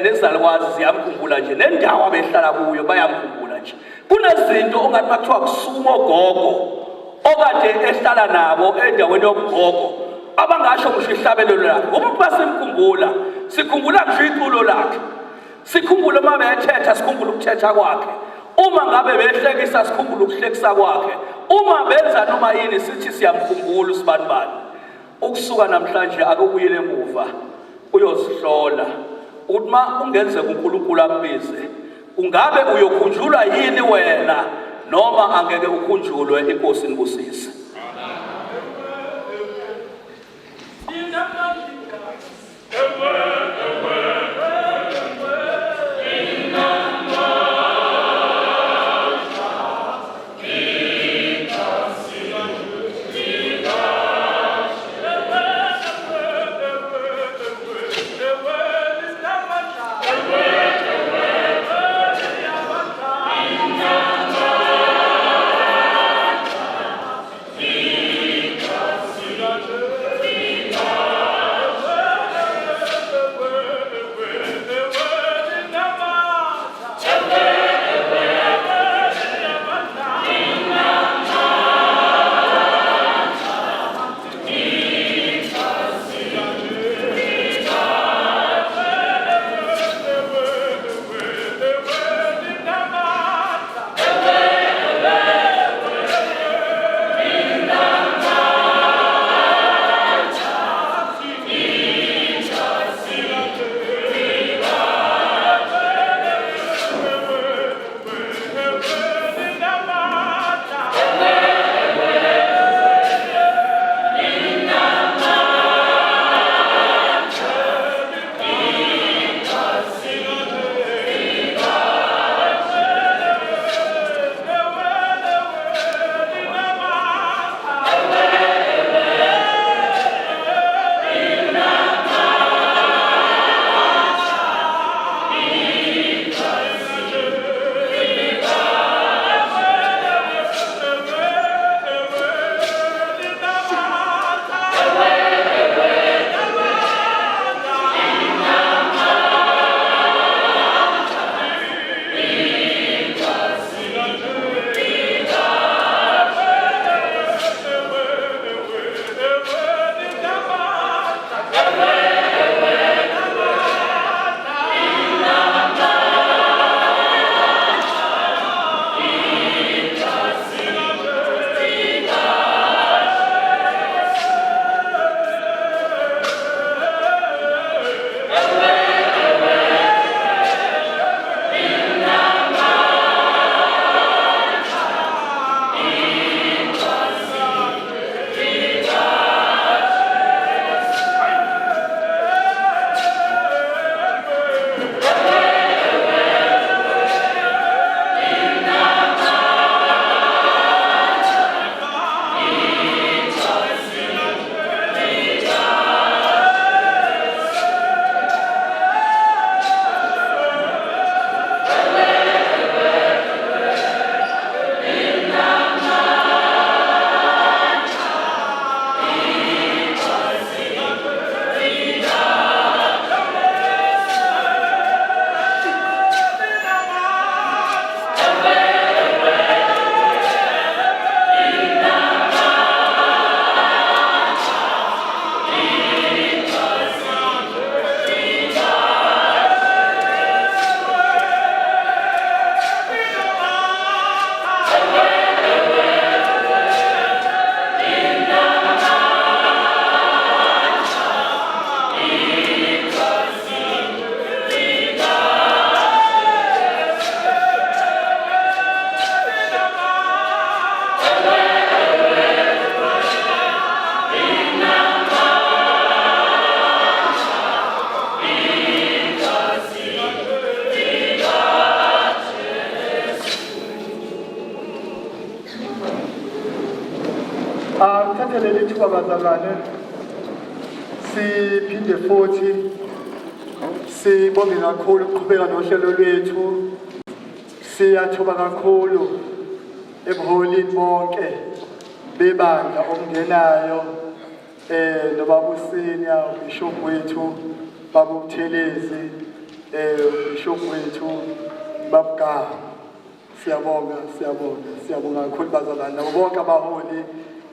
S5: Nezalukwazi ziyamkhumbula nje, nendawo abehlala kuyo bayamkhumbula nje. Kunezinto ongathi makuthiwa kusuma ogogo okade ehlala nabo endaweni yobugogo abangasho ngisho ihlabelelo lakhe. Umuntu basimkhumbula, sikhumbula ngisho iculo lakhe, sikhumbula uma bethetha sikhumbula ukuthetha kwakhe, uma ngabe behlekisa sikhumbula ukuhlekisa kwakhe, uma benza noma yini sithi siyamkhumbula usibanibani. Ukusuka namhlanje akubuyele emuva uyozihlola ukuthi ma ungenzeka uNkulunkulu akubize, ungabe uyokhunjulwa yini wena noma angeke ukhunjulwe. Inkosi nibusise.
S1: ithuba bazalwane siphinde futhi sibonge kakhulu ukuqhubeka nohlelo lwethu. Siyathuba kakhulu ebuholini bonke bebandla okungenayo nobaba uSenior, uBishop wethu, baba uButhelezi, uBishop wethu, baba Gama. Siyabonga kakhulu bazalwane nabo bonke abaholi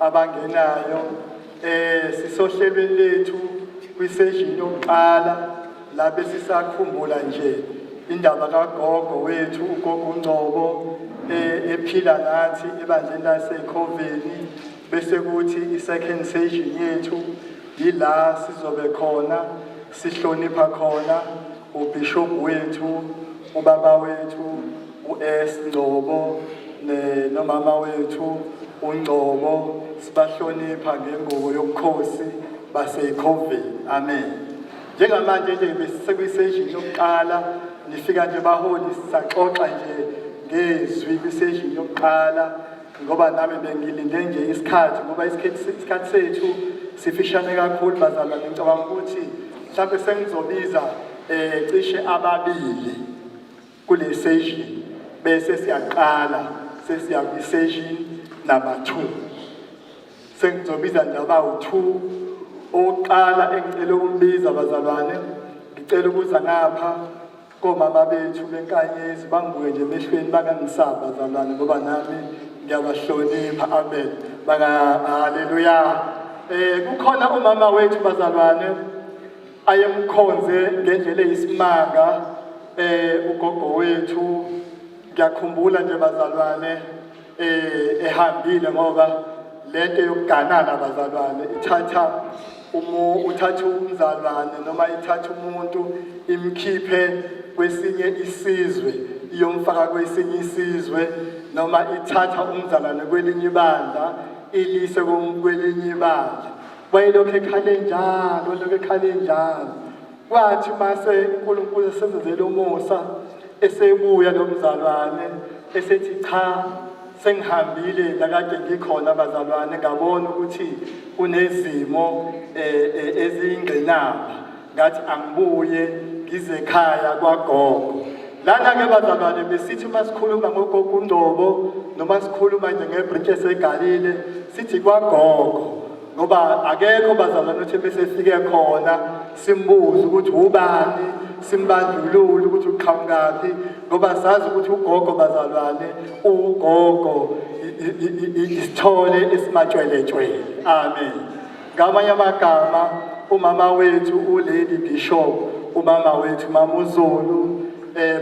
S1: abangenayo. Sisohlelweni lethu kwisession yokuqala la besisakhumbula nje indaba kagogo wethu ugogo uNgcobo ephila nathi ebandleni laseKhoveni, bese kuthi i-second session yethu yila sizobe khona sihlonipha khona uBishop wethu, ubaba wethu uS Ngcobo nomama wethu uNgcobo, sibahlonipha ngengubo yobukhosi baseKhoveni. Amen. Njengamanje nje besekwisession yokuqala nifika nje baholi sisaxoxa nje ngezwi kwisession yokuqala ngoba nami bengilinde nje isikhathi ngoba isikhathi sethu sifishane kakhulu bazalwane. Ngicabanga ukuthi mhlawumbe sengizobiza cishe ababili kule session bese siyaqala sesiya kwi-session number 2. Sengizobiza nje abawu-2. Oqala engicela ukumbiza bazalwane, ngicela ukuza ngapha komama bethu benkanyezi bangibuke nje emehlweni bangangisaba bazalwane ngoba nami ngiyabahlonipha. Amen. Haleluya. Kukhona umama wethu bazalwane ayemkhonze ngendlela eyisimanga ugogo wethu. Ngiyakhumbula nje bazalwane ehambile ngoba lento yokuganana bazalwane ithatha umzalwane noma ithatha umuntu imkhiphe kwesinye isizwe iyomfaka kwesinye isizwe, noma ithatha umzalwane kwelinye ibandla ilise kwelinye ibandla. Wayelokhu ekhale njalo, kwathi mase uNkulunkulu esenzele umusa esebuya lo mzalwane esethi cha, sengihambile la kade ngikhona bazalwane, ngabona ukuthi kunezimo eziyingqinamba, ngathi angibuye ngize ekhaya kwagogo. Lana-ke bazalwane besithi uma sikhuluma ngogogo uNgcobo noma sikhuluma nje ngebridge eseGalile sithi kwagogo, ngoba akekho bazalwane uthi besefike khona simbuze ukuthi ubani, simbandlulule ukuthi uqhamukaphi, ngoba sazi ukuthi ugogo bazalwane ugogo isithole esimatshweletshwele. Amen. Ngamanye amagama umama wethu uLady Bishop, umama wethu Mama uZulu,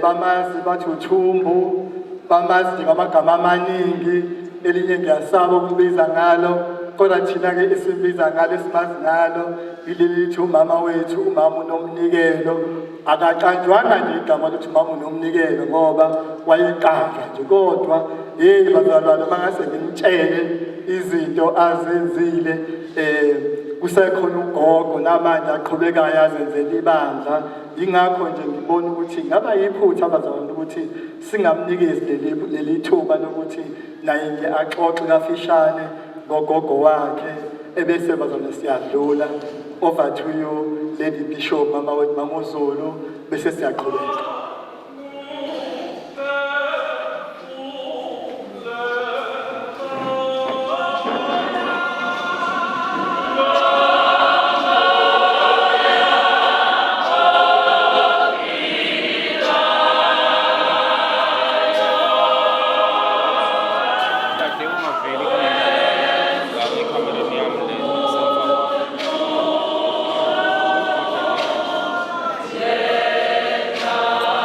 S1: bamazi bathi uThumbu, bamazi nje ngamagama amaningi, elinye ngiyasaba ukubiza ngalo kodwa thina-ke esibiza ngalo esimazi ngalo ilelithi umama wethu, umama uNomnikelo. Akacanjwanga nje igama lokuthi umama uNomnikelo ngoba wayeqanjwa nje, kodwa bazalwane bangase ngimtshele izinto azenzile kusekhona ugogo namanje aqhubekayo azenzela ibandla. Yingakho nje ngibona ukuthi ngaba yiphutha abazalwane ukuthi singamnikezi leli thuba lokuthi naye nje axoxe kafishane ngogogo wakhe, ebese bazalwane siyadlula. Over to you Lady Bishop, mama wethu Mama uZulu, bese siyaqhubeka.
S7: Yeah.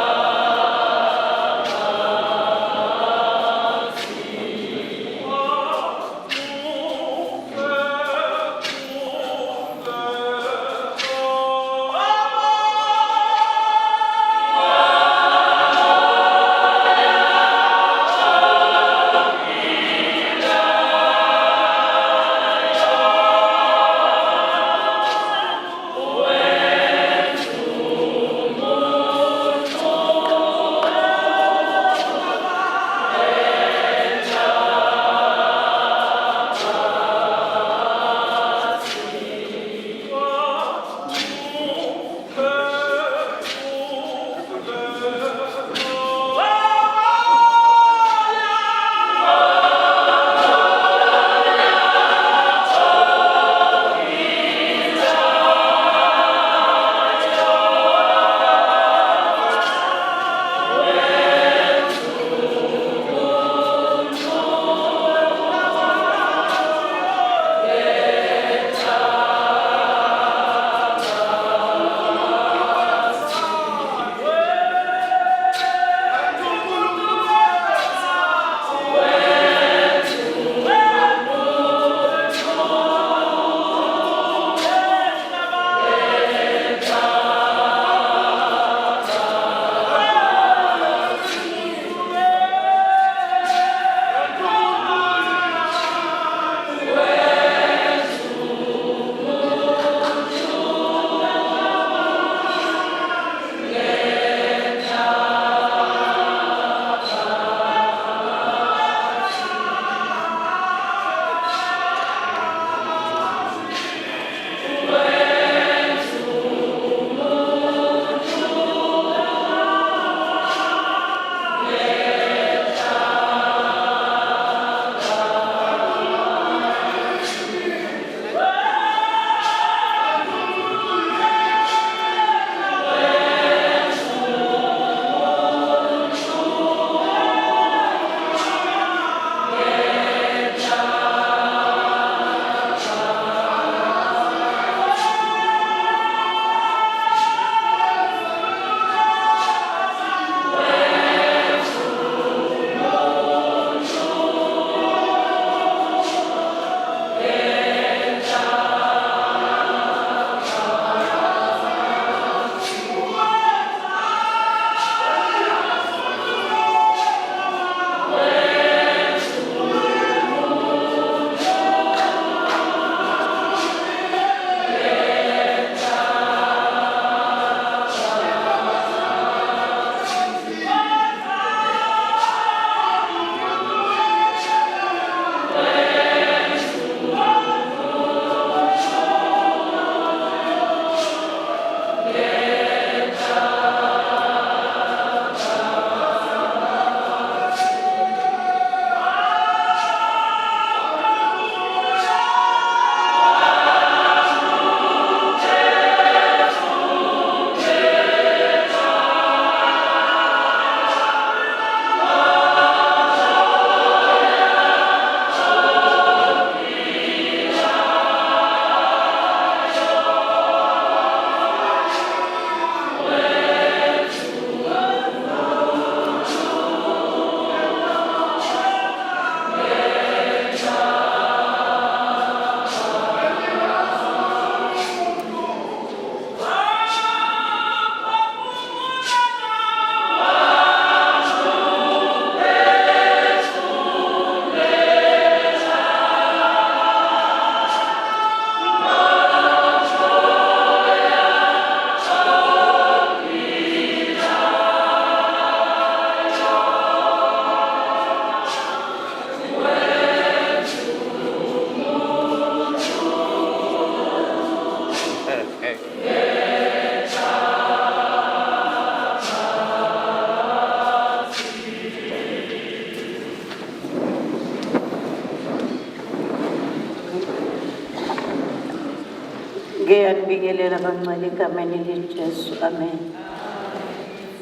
S7: Ngiyanibingelela kancane egameni likaJesu. Amen.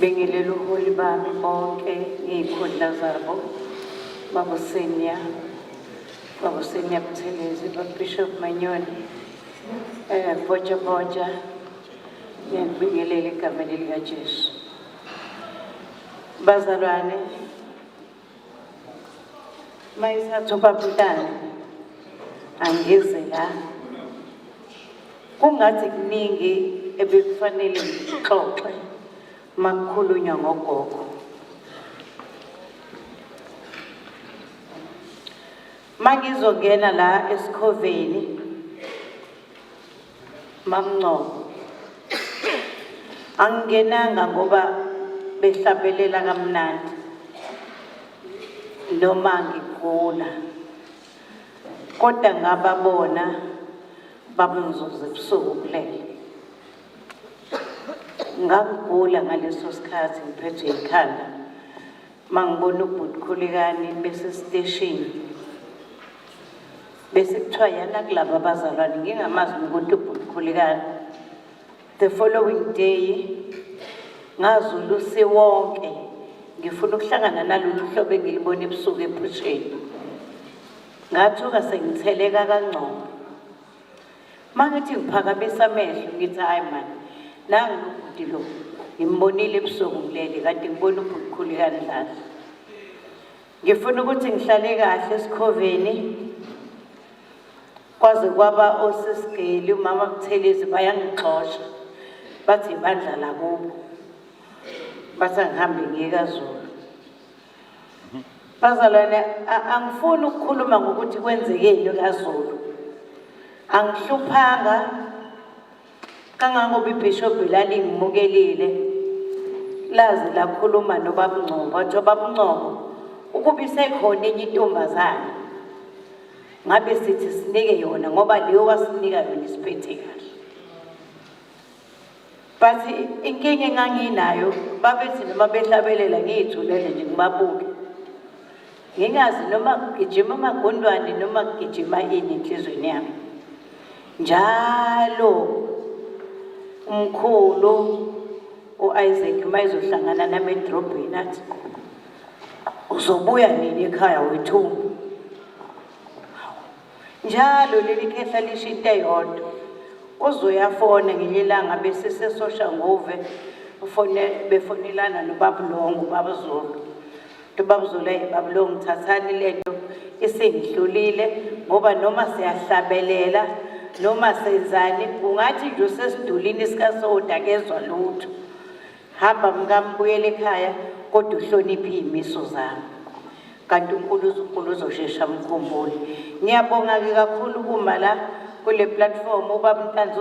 S7: Bingelela ubuholi bami bonke ngiy'khundla zabo. Baba Senior Buthelezi, Bishop Manyoni, Boja. Ngiyakubingelela egameni likaJesu. Bazalwane, mayisathu babulane angize la. Kungathi kuningi ebekufanele ngixoxe makukhulunywa ngogogo. Mangizongena la esikhoveni mamNcobo. Angingenanga ngoba behlabelela kamnandi noma ngigula. Kodwa ngababona babunzuza ebusuku kulele. Ngagula ngaleso sikhathi ngiphethe ikhanda. Mangibona ubhuti Khulekani bese station. Bese kuthiwa yana kulaba abazalwane ngingamazi ukuthi ubhuti Khulekani. The following day ngazulu siwonke ngifuna ukuhlangana nalolu hlobo engilibona ebusuku ephusheni. Ngathuka sengitheleka kancane. Mangithi ngiphakamisa amehlo ngithi hayi man, nangu ubhuti lo ngimbonile ebusuku ngilele kade ngibona ubhuti Khulekani dlala. Ngifuna ukuthi ngihlale kahle esikhoveni. Kwaze kwaba osisigeli umama Buthelezi bayangixoxa. Bathi bandlala kubo. Bathi ngihambe ngiye kaZulu. Bazalwane angifuni ukukhuluma ngokuthi kwenzekeni kaZulu. Angihluphanga kangangoba iBishop lalingimukelile. Lazi lakhuluma noBaba Ncoko. Wathi uBaba Ncoko ukuba isekhona enye intombazana ngabe sithi sinike yona ngoba leyo wasinika yona isiphethe kahle. Bathi inkinga enganginayo babethi noma behlabelela ngiyithulele nje ngibabuke. Ngingazi noma kugijima amagondwane noma kugijima ini enhlizweni yami. Njalo umkhulu uIsaac mayizohlangana nami edrobheni athi uzobuya nini ekhaya wethu? Njalo leli khehla lishinto eyodwa. Uzoyafona ngelilanga bese sesoshanguve befonelana noBaba Longo uBaba Zulu. uBaba Zulu uBaba Longo ngithathani lento isengihlulile ngoba noma siyahlabelelela noma senzani kungathi nje sesidulini sikaSoda kezwa lutho. Hamba mkambuyela ekhaya kodwa uhloniphe izimiso zami. Kanti uNkulunkulu uzoshesha mkhumbule. Ngiyabonga ke kakhulu kuma la kule platform uBaba Ntanzi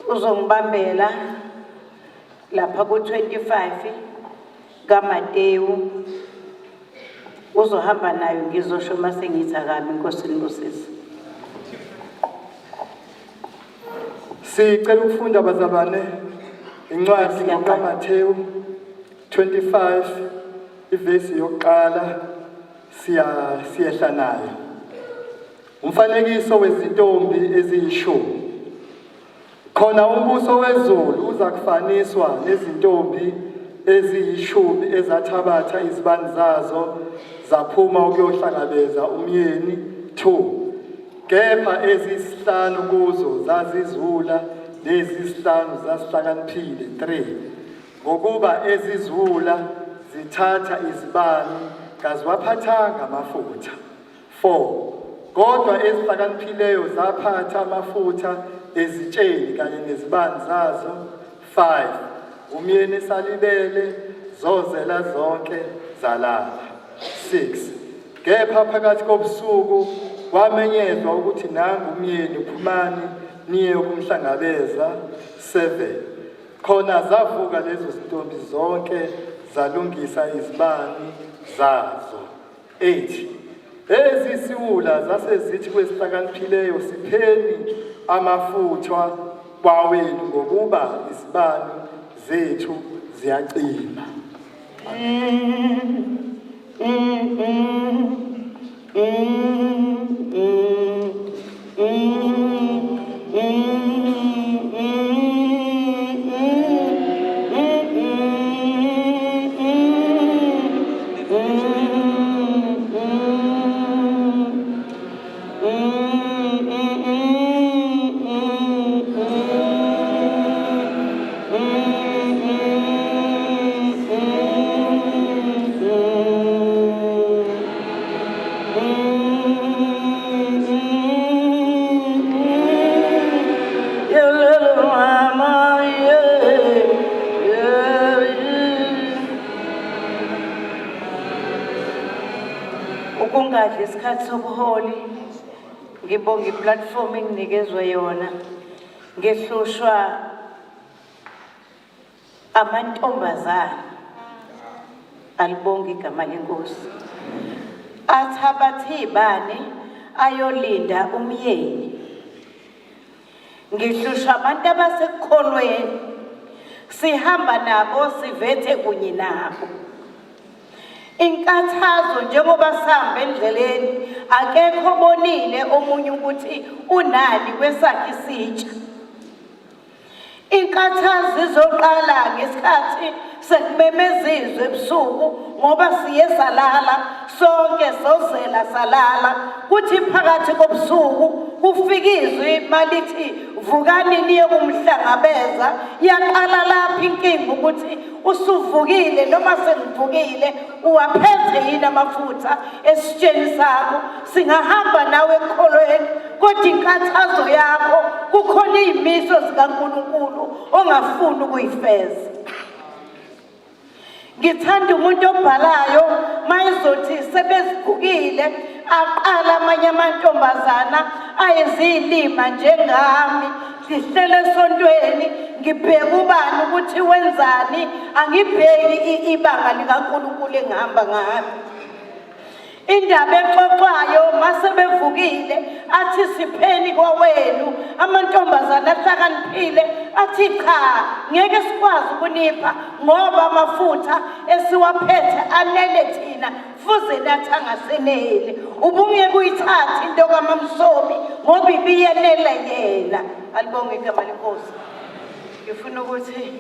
S7: uzongibambela lapha ku25 kaMateyu. Uzohamba nayo ngizosho mase ngithakami inkosini ngosisi.
S1: Sicela ukufunda bazalwane incwadi kaMateyu 25 ivesi yokuqala siyehla nayo. Umfanekiso wezintombi eziyishumi. Khona umbuso wezulu uza kufaniswa nezintombi eziyishumi ezathabatha izibani zazo zaphuma ukuyohlangabeza umyeni 2. Kepha ezisihlanu kuzo zazizula lezisihlanu zasihlakaniphile 3. Ngokuba ezizula zithatha izibani kaziwaphathanga amafutha 4. Kodwa ezihlakaniphileyo zaphatha amafutha ezitsheni kanye nezibani zazo 5. Umyeni esalibele zozela zonke zalala 6. Kepha phakathi kobusuku kwamenyezwa ukuthi nangu umyeni uphumani niye ukumhlangabeza 7. Khona zavuka lezo zintombi zonke zalungisa izibani zazo 8. Ezisiwula zasezithi kwesihlakaniphileyo sipheni amafutha kwawenu ngokuba izibani zethu ziyacima.
S7: ngingadli isikhathi sobuholi ngibonga iplatform enginikezwe yona ngehlushwa amantombazana alibonga igama lenkosi athabathe ibani ayolinda umyeni ngihlushwa abantu abasekukholweni sihamba nabo sivethe kunye nabo inkathazo njengoba sihamba endleleni akekho bonile omunye ukuthi unani kwesakhe isitsha inkathazo izoqala ngesikhathi sekumemezizwe ebusuku ngoba siye salala sonke sozela salala kuthi phakathi kobusuku kufikizwe malithi vukani niye kumhlangabeza yaqala lapha inkinga ukuthi usuvukile noma sengivukile uwaphethe yini amafutha esitsheni sakho singahamba nawe ekholweni kodwa inkathazo yakho kukhona izimiso zikaNkulunkulu ongafuni ukuyifeza ngithanda umuntu obhalayo mayizothi sebezigukile aqala amanye amantombazana ayezilima njengami sihlele esontweni ngibheka ubani ukuthi wenzani angibheki ibanga likaNkulunkulu engihamba ngalo indaba exoxwayo masebevukile athi sipheni kwawenu amantombazana ahlakaniphile athi cha ngeke sikwazi ukunipha ngoba amafutha esiwaphethe anele thina fuze nathi angasenele ubungeke uyithathe into kaMamsomi ngoba ibiyenele yena alibonge igama lenkosi ngifuna ukuthi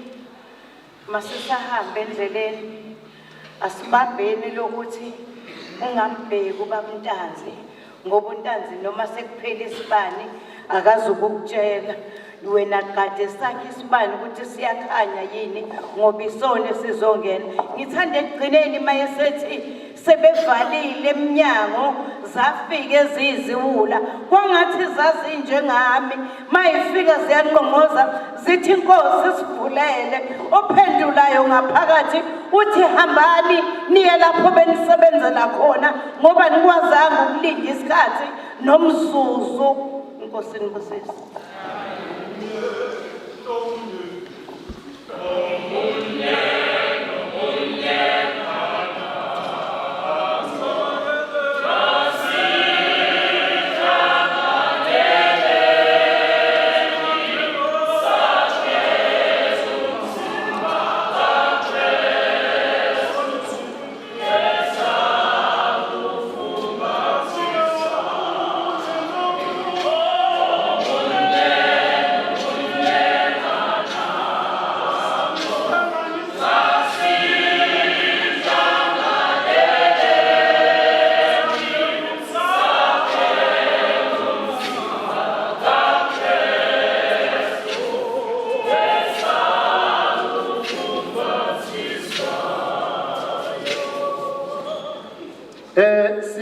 S7: masisahamba endleleni asibambeni lokuthi ungambheki ubaba uNtanzi ngoba uNtanzi noma sekuphela isibani akazukukutshela wena kade sakhe isibani ukuthi siyakhanya yini ngoba isone sizongena ngithanda ekugcineni mayesethi sebevalile eminyango zafika eziziwula kwangathi zazi njengami mayifika ziyanqonqoza zithi inkosi sivulele ophendulayo ngaphakathi uthi hambani niye lapho benisebenzela khona ngoba nikwazanga ukulinda isikhathi nomzuzu inkosi nibusise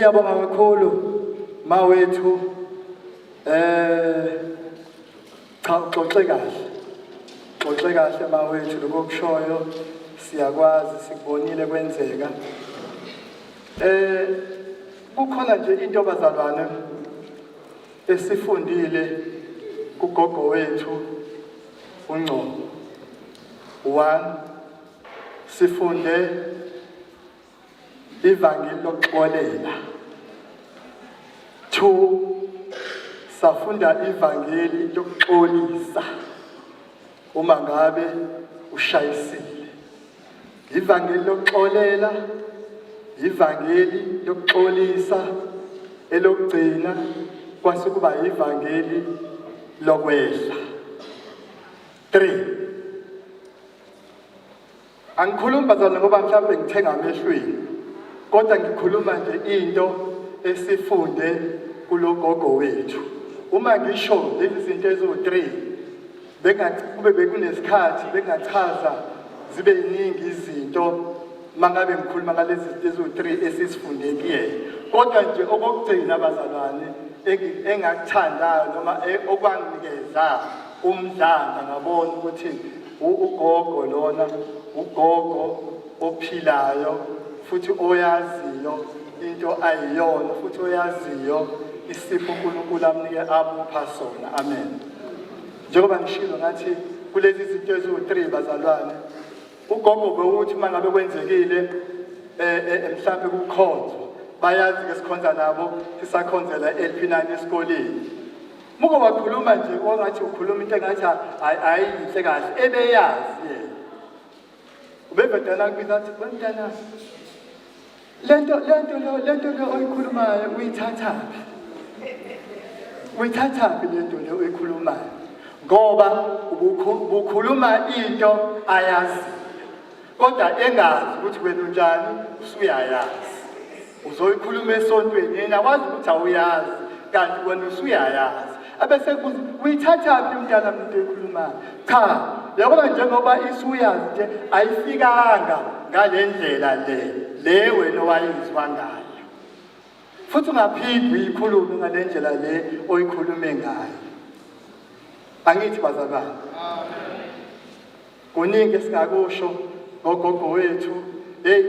S1: Siyabonga kakhulu mawethu cha uxoxe kahle mawethu lokushoyo siyakwazi sikubonile kwenzeka kukhona nje into bazalwane esifundile kugogo wethu uNgcobo 1 sifunde ivangeli lokuxolela 2 safunda ivangeli lokuxolisa uma ngabe ushayisile ivangeli lokuxolela ivangeli lokuxolisa elokugcina kwase kuba ivangeli lokwehla 3 angikhulumi bazalwane ngoba mhlawumbe ngithenga amehlweni kodwa ngikhuluma nje into esifunde kulogogo wethu uma ngisho lezi zinto ezo3 kube bekunesikhathi bengachaza zibe yiningi izinto mangabe ngikhuluma ngalezi zinto ezo3 esisifunde kuyena kodwa nje okugcina abazalwane engakuthandayo noma okwanginikeza umdlanga ngabona ukuthi ugogo lona ugogo ophilayo futhi oyaziyo into ayiyona futhi oyaziyo isipho uNkulunkulu amnike amupha sona. Amen. Njengoba ngishilo ngathi kulezi zinto eziwu-3 bazalwane, ugogo bewuthi uma ngabe kwenzekile mhlambe kukhonzwa, bayazi ke sikhonza nabo sisakhonzela LP9 esikoleni. Muko wakhuluma nje ongathi ukhuluma into engathi ayinhle kahle ebeyazi yena. Ubebedala kubiza athi bantwana lento le oyikhulumayo uyithathaphi? Uyithathaphi lento le oyikhulumayo? Ngoba ubukhuluma into ayazi kodwa engazi ukuthi wena unjani usuyayazi. Uzoyikhuluma esontweni yena wazi ukuthi awuyazi kanti wena usuyayazi. Abese kuthi uyithathaphi umntana umuntu ekhulumayo? Cha, yabona njengoba isuyazi nje ayifikanga ngalendlela le wena wayizwa ngayo. Futhi ungaphindi uyikhulume ngalendlela le oyikhulume ngayo. Angithi bazalwane. Kuningi esingakusho ngogogo wethu,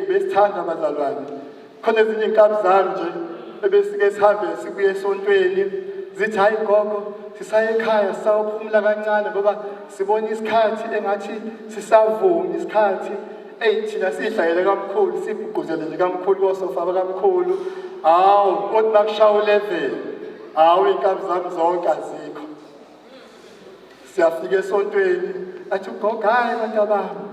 S1: besithanda bazalwane. Khona ezinye inkabi zami nje ebesike sihambe sibuye esontweni zithi hayi gogo sisaye ekhaya sawuphumula kancane ngoba sibona isikhathi engathi sisavuma isikhathi thina sidlayele kamkhulu sibhuguzele nje kamkhulu kosofa bakamkhulu. Hawu kodwa bakushawa 11 hawu inkabi zami zonke azikho. Siyafika esontweni athi ugogo hayi bantu bami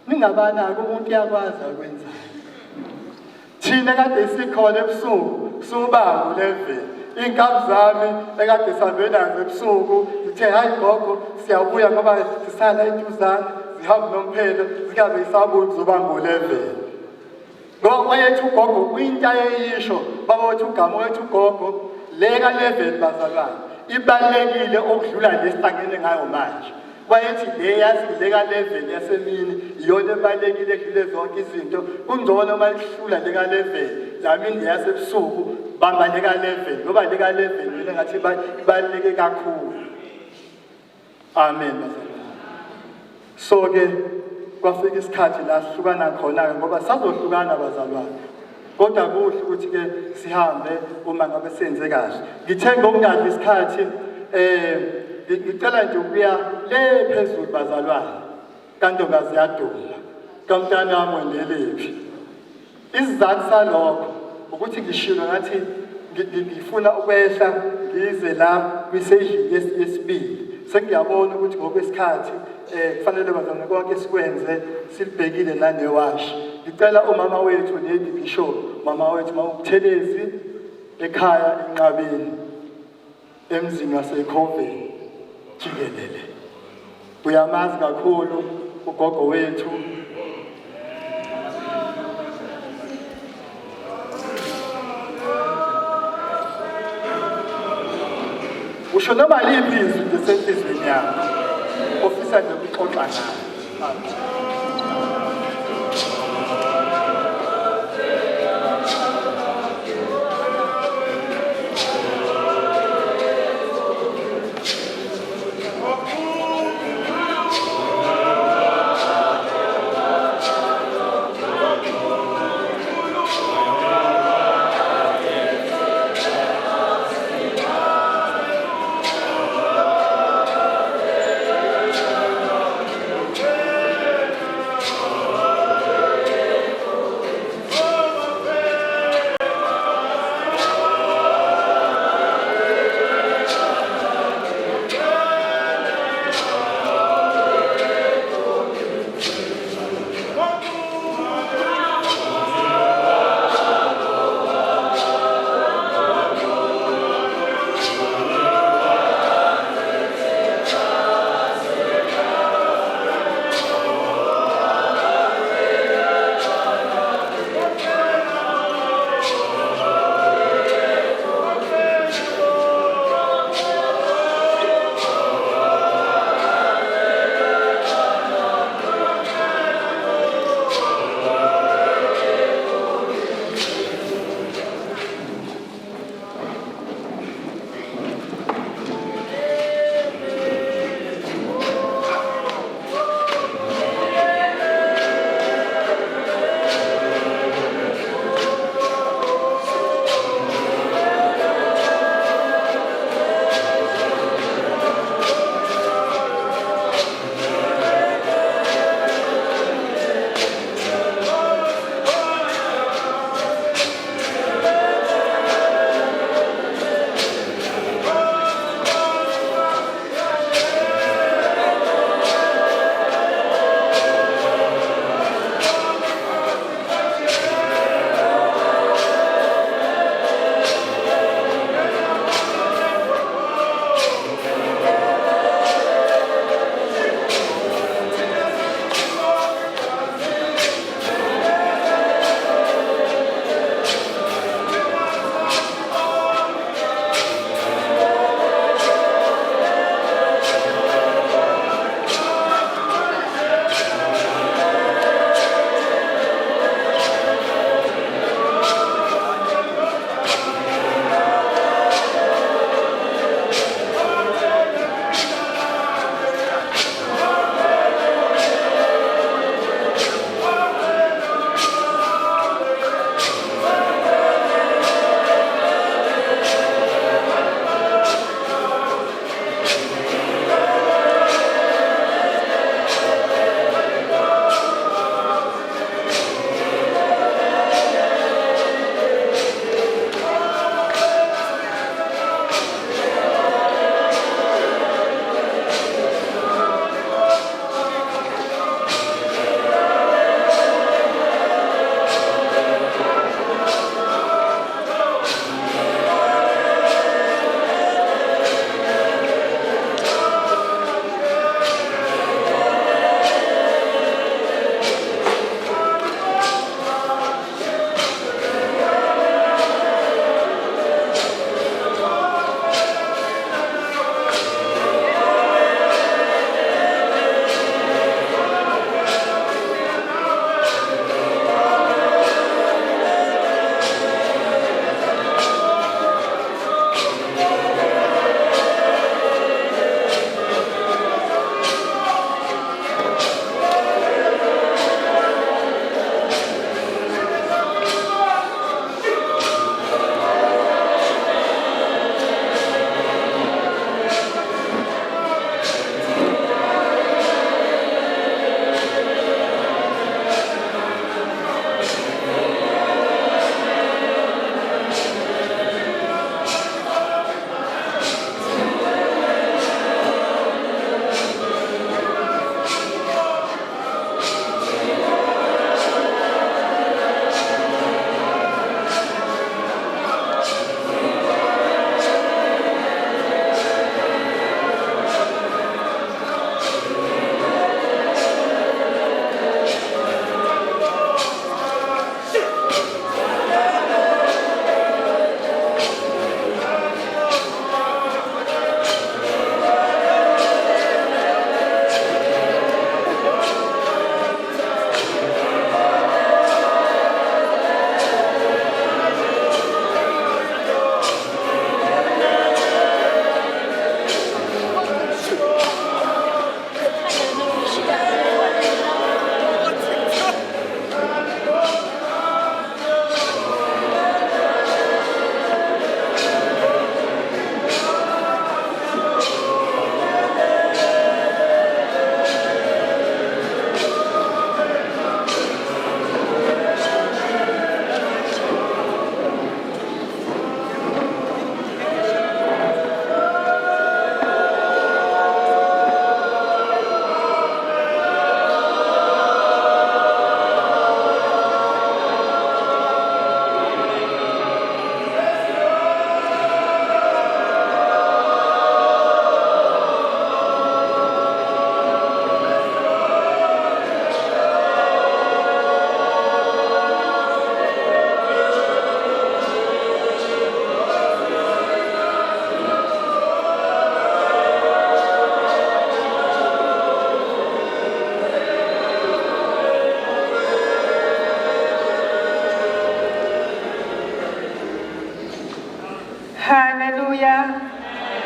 S1: ningabanaki umuntu uyakwazi akwenzayo. Thina kade sikhona ebusuku sobanga 11 inkabi zami ekade sihambe nazo ebusuku zithe hayi gogo siyabuya ngoba sisala eduzane zihamba nomphelo zikabe isabuya kuzobanga 11. Ngoba wayethu ugogo into ayeyisho baba wethu ugama wethu ugogo leka 11 bazalwane ibalekile okudlula lesihlangene ngayo manje. Wayethi le yasileka 11 yasemini iyona ebalekile edlule zonke izinto. Kungcono mayihlula leka 11 zamini yasebusuku bamba leka 11 ngoba leka 11 mina ngathi ibaleke kakhulu. Amen bazalwane. So ke kwafika isikhathi la sihlukana khona ngoba sazohlukana bazalwane. Kodwa kuhle ukuthi ke sihambe uma ngabe senze kahle. Ngithe ngokungadli isikhathi ngicela nje ukuya le phezulu bazalwane kantokazi yaduma kamntana wami wendelephi. Isizathu salokho ukuthi ngishilo ngathi ngifuna ukwehla ngize la kwisejini yesibili. Sengiyabona ukuthi ngokwesikhathi kufanele bazalwane konke sikwenze silibhekile nanewashi. Ngicela umama wethu nebishop mama wethu mawukuthelezi ekhaya enqabeni emzini waseKhoveni jikelele. Uyamazi kakhulu ugogo wethu. Usho noma liphi izwi lisenhlizweni yakho ofisa nje ukuxoxa ngayo.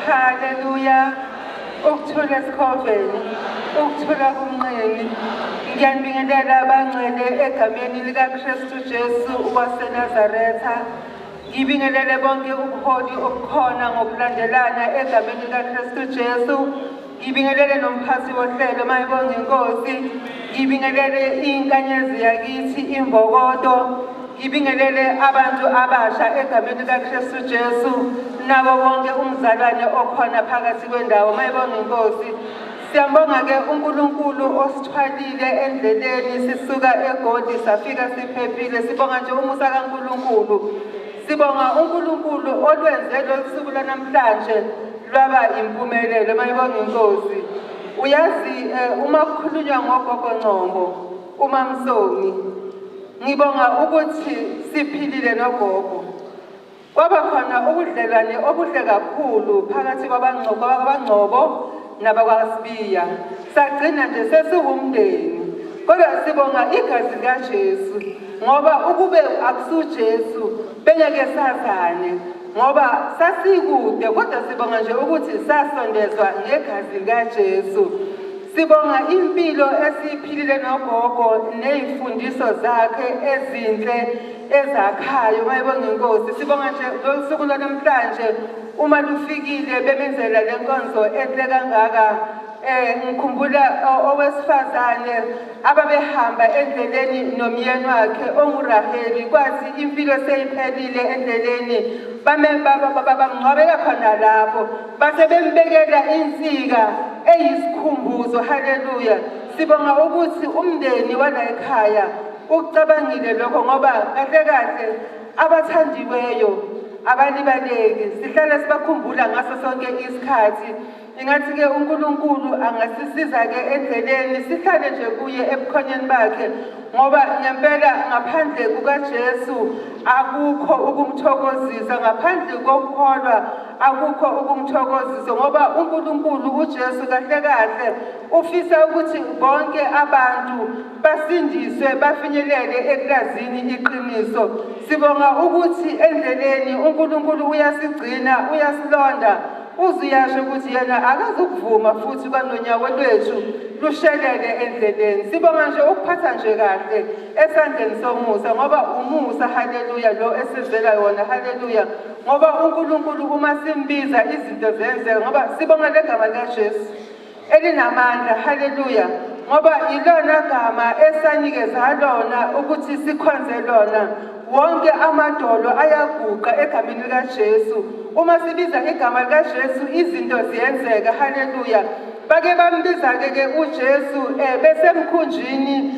S8: Hallelujah. Ukuthula esikhoveni, ukuthula kumnqeni. Ngiyanibingelela abangcwele egameni likaKristu Jesu waseNazaretha. Ngibingelele bonke ubuholi obukhona ngokulandelana egameni likaKristu Jesu. Ngibingelele nomphathi wohlelo mayibonge inkosi. Ngibingelele inkanyezi yakithi imvokodo. Ngibingelele abantu abasha egameni likaKristu Jesu nabo bonke umzalwane okhona phakathi kwendawo mayibonge inkosi. Siyambonga ke uNkulunkulu osithwalile endleleni sisuka eGoli safika siphephile. Sibonga nje umusa kaNkulunkulu. Sibonga uNkulunkulu olwenze losuku lanamhlanje lwaba impumelelo mayibonge inkosi. Uyazi uma kukhulunywa ngogogo Ncombo, uMamsongi, ngibonga ukuthi siphilile nogogo. Kwaba khona ubudlelwane obuhle kakhulu phakathi kwabaNgcobo nabakwaSibiya. Sagcina nje sesiwumndeni. Kodwa sibonga igazi likaJesu ngoba ukube akusuJesu bengeke sazane ngoba sasikude kodwa sibonga nje ukuthi sasondezwa ngegazi likaJesu. Sibonga impilo esiphilile nogogo nezifundiso zakhe ezinhle ezakhayo mayibonge inkosi. Sibonga nje losuku namhlanje uma lufikile bemenzela lenkonzo enhle kangaka. Ngikhumbula owesifazane ababehamba endleleni nomyeni wakhe onguRaheli kwathi impilo seyiphelile endleleni bamngcwabela khona lapho base bembekela insika eyisikhumbuzo. Haleluya. Sibonga ukuthi umndeni wala ekhaya ucabangile lokho ngoba kahle kahle abathandiweyo abalibaleki sihlala sibakhumbula ngaso sonke isikhathi. Ingathi ke uNkulunkulu angasisiza ke endleleni sihlale nje kuye ebukhonyeni bakhe ngoba ngempela ngaphandle kukaJesu akukho ukumthokozisa, ngaphandle kokukholwa akukho ukumthokozisa ngoba uNkulunkulu uJesu kahle kahle ufisa ukuthi bonke abantu basindiswe bafinyelele ekulazini iqiniso. Sibonga ukuthi endleleni uNkulunkulu uyasigcina, uyasilonda. Uziyasho ukuthi yena akazukuvuma futhi kwanonyawo lwethu lushelele endleleni. Sibonga nje ukuphatha nje kahle esandleni somusa ngoba umusa. Haleluya. Lo esizela yona. Haleluya. Ngoba uNkulunkulu uma simbiza izinto zenzeka ngoba sibonga legama likaJesu elinamandla. Haleluya. Ngoba ilona gama esanikeza lona ukuthi sikhonze lona. Wonke amadolo ayaguqa egameni likaJesu. Uma sibiza igama likaJesu izinto ziyenzeka. Haleluya. Bake bambiza ke uJesu besemkhunjini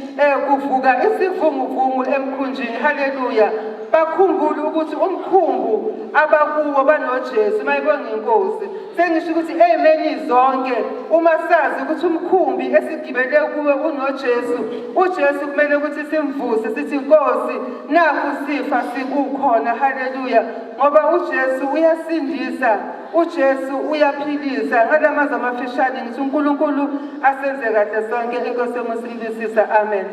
S8: kuvuka isivunguvungu emkhunjini. Haleluya. Bakhumbula ukuthi umkhumbu abakuwo banoJesu mayibonge inkosi. Sengisho ukuthi amen zonke uma sazi ukuthi umkhumbi esigibele kuwe unoJesu. uJesu kumele ukuthi simvuse sithi inkosi naku sifa sikukhona. Haleluya. Ngoba uJesu uyasindisa, uJesu uyaphilisa. Ngalamazwi amafishane ngithi uNkulunkulu asenze kahle sonke. Inkosi yomusindisisa. Amen.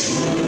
S9: Lord.